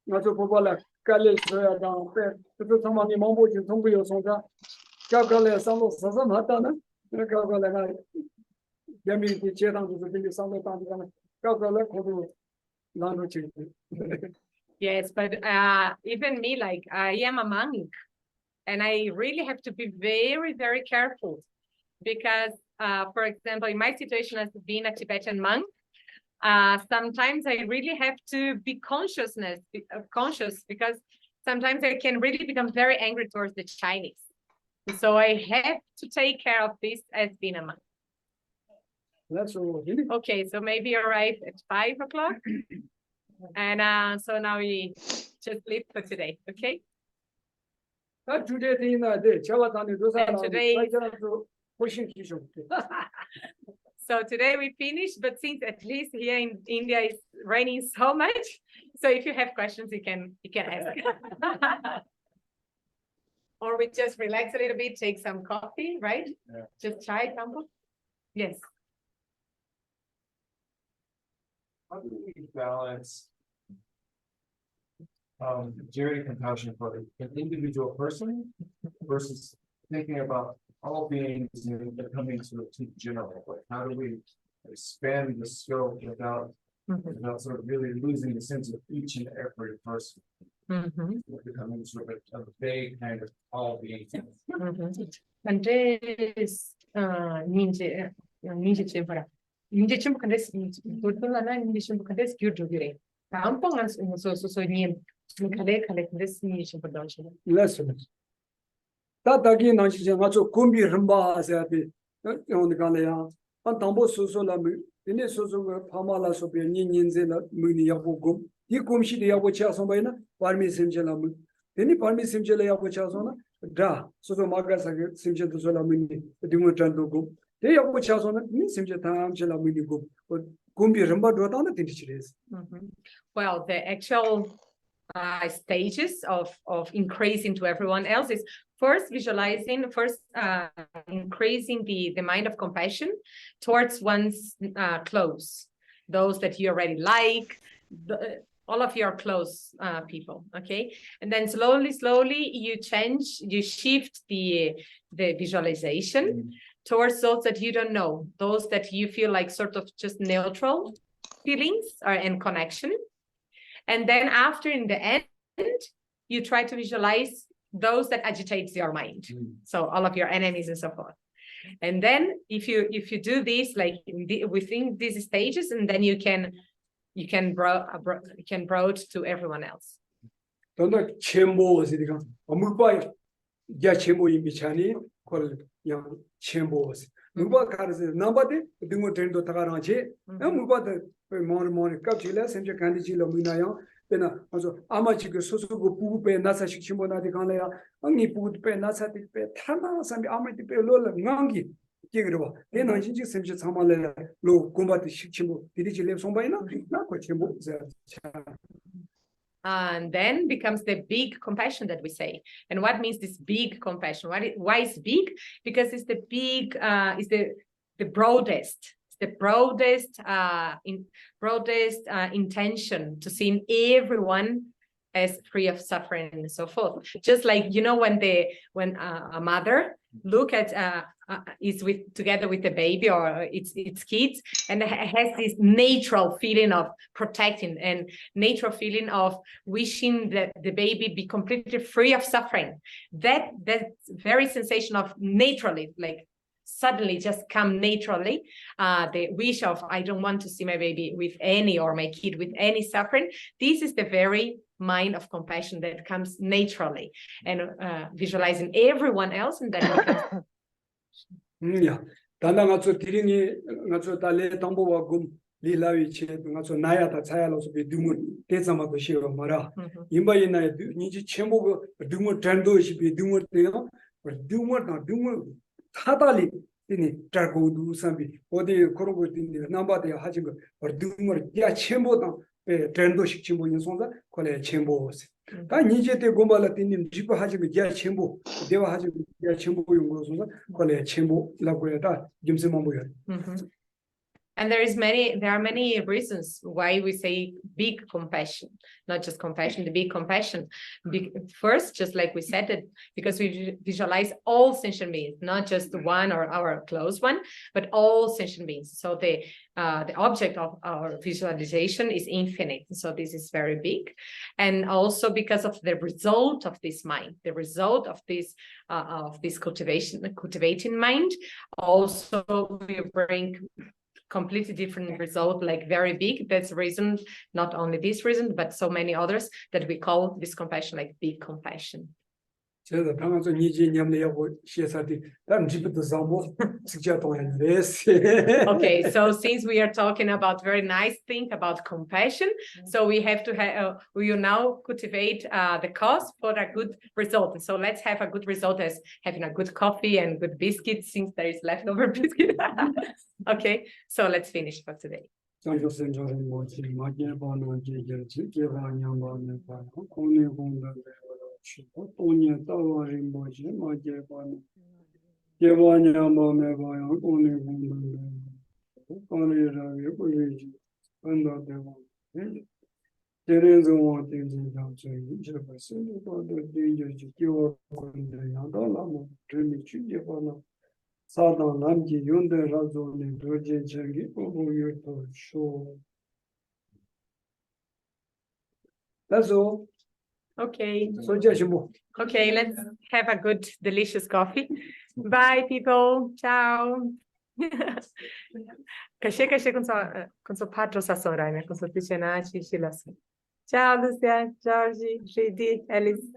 ngato pobola kale soya da pe to samani mambo ji thongbu yo songa Gaugola samlo sasa mata na Gaugola ngade gemi ti chedang du de samlo tan da Gaugola khodu lano chi. Yes, but even me, like I am a monk. And I really have to be very, very careful because, for example, in my situation as being a Tibetan monk, sometimes I really have to be conscious because sometimes I can really become very angry towards the Chinese. So I have to take care of this as being a monk. That's all. Okay, so maybe arrive at 5 o'clock. And so now we just leave for today, okay? And today, so today we finished, but since at least here in India it's raining so much, so if you have questions, you can ask. Or we just relax a little bit, take some coffee, right? Yeah. Just chai, Kambo? Yes. How do we balance generating compassion for an individual person versus thinking about all beings and becoming sort of too general? Like, how do we expand the scope without sort of really losing the sense of each and every person? Becoming sort of a vague kind of all beings. And this lessons. That again, I should not so combi rumba as I be on the Galea. And Tambo Sosola, in the Soso Pamala Sopia, Ninzela, Muni Yabukum, you come she the Yabuchasomena, Parmi Simjela, any Parmi Simjela Yabuchasona, Da, Soso Magas Simja to Sola Mini, the Dimutrandukum, the Yabuchasona, Simjatam Jela Minigum, but Kumbi Rumba Dotana Tinches. Well, the actual stages of increasing to everyone else is first visualizing, increasing the mind of compassion towards one's close, those that you already like, all of your close people, okay? And then slowly you shift the visualization towards those that you don't know, those that you feel like sort of just neutral feelings are in connection. And then after, in the end, you try to visualize those that agitates your mind. So all of your enemies and so forth. And then if you do this like within these stages, and then you can broad to everyone else. Don't chembo is it? Amubai, Yachemo in Bichani, called young chembos. 무바 가르세 남바데 등고 트렌도 타가랑체 무바데 모니 갑질라 센제 간디질로 미나요 베나 also 아마치그 소소고 부부페 나사식 침보나데 간래야 응니 부부페 나사티페 타나 삼비 아마티페 롤라 낭기 기그르바 내는 진짜 셈지 참말래 로 곰바티 식침보 디디질레 송바이나 나코 침보 And then becomes the big compassion that we say. And what means this big compassion? Why is big? Because it's the big, it's the broadest. It's the broadest, intention to see everyone as free of suffering and so forth. Just like, you know, when a mother look at is together with the baby or its kids, and has this natural feeling of protecting and natural feeling of wishing that the baby be completely free of suffering. That very sensation of naturally, like suddenly just come naturally, the wish of I don't want to see my baby with any, or my kid with any suffering. This is the very mind of compassion that comes naturally, and visualizing everyone else, and then it becomes 야, 단단하죠. 디링이 나죠. 달래 담보와 금 리라위 체 나죠. 나야다 차야로서 비둥을 대자마도 싫어 말아. 임바이나에 니지 첨보가 둥을 단도시 비둥을 때요. 둥을 타달리 이니 자고도 삼비 어디 그러고 있는데 남바데 하진 거 둥을 야 첨보다 단도식 첨보는 손자 콜에 첨보스. 다 니제때 고발라 띠님 지고 하진 거 야 첨보 대화 하진 야 첨보 용으로 손자 콜에 첨보라고 해다 김세만 보여. And there are many reasons why we say big compassion, not just compassion, the big compassion. First, just like we said, that because we visualize all sentient beings, not just one or our close one, but all sentient beings. So the object of our visualization is infinite. So this is very big. And also because of the result of this mind, the result of this cultivating mind, also we bring completely different result, like very big. That's the reason, not only this reason, but so many others, that we call this compassion like big compassion. 제가 방금 니지 냠내고 시에서디 다른 집도 사모 직접 동행했어. Okay, so since we are talking about very nice thing about compassion, so we have to we will now cultivate the cause for a good result. So let's have a good result as having a good coffee and good biscuits, since there is leftover biscuit. Okay, so let's finish for today. That's all. Okay. Okay, let's have a good, delicious coffee. Bye, people. Ciao. Geshe con suo padre Sassorai, con suo Ticenaci, Shilas. Ciao, Lucia, Georgie, Gidi, Alice.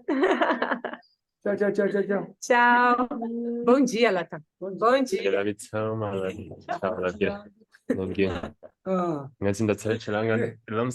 Ciao. Ciao. Bom dia, Lata. Bom dia. Ciao, Lamdon. Nga sind da Zeit schon lange Lamdon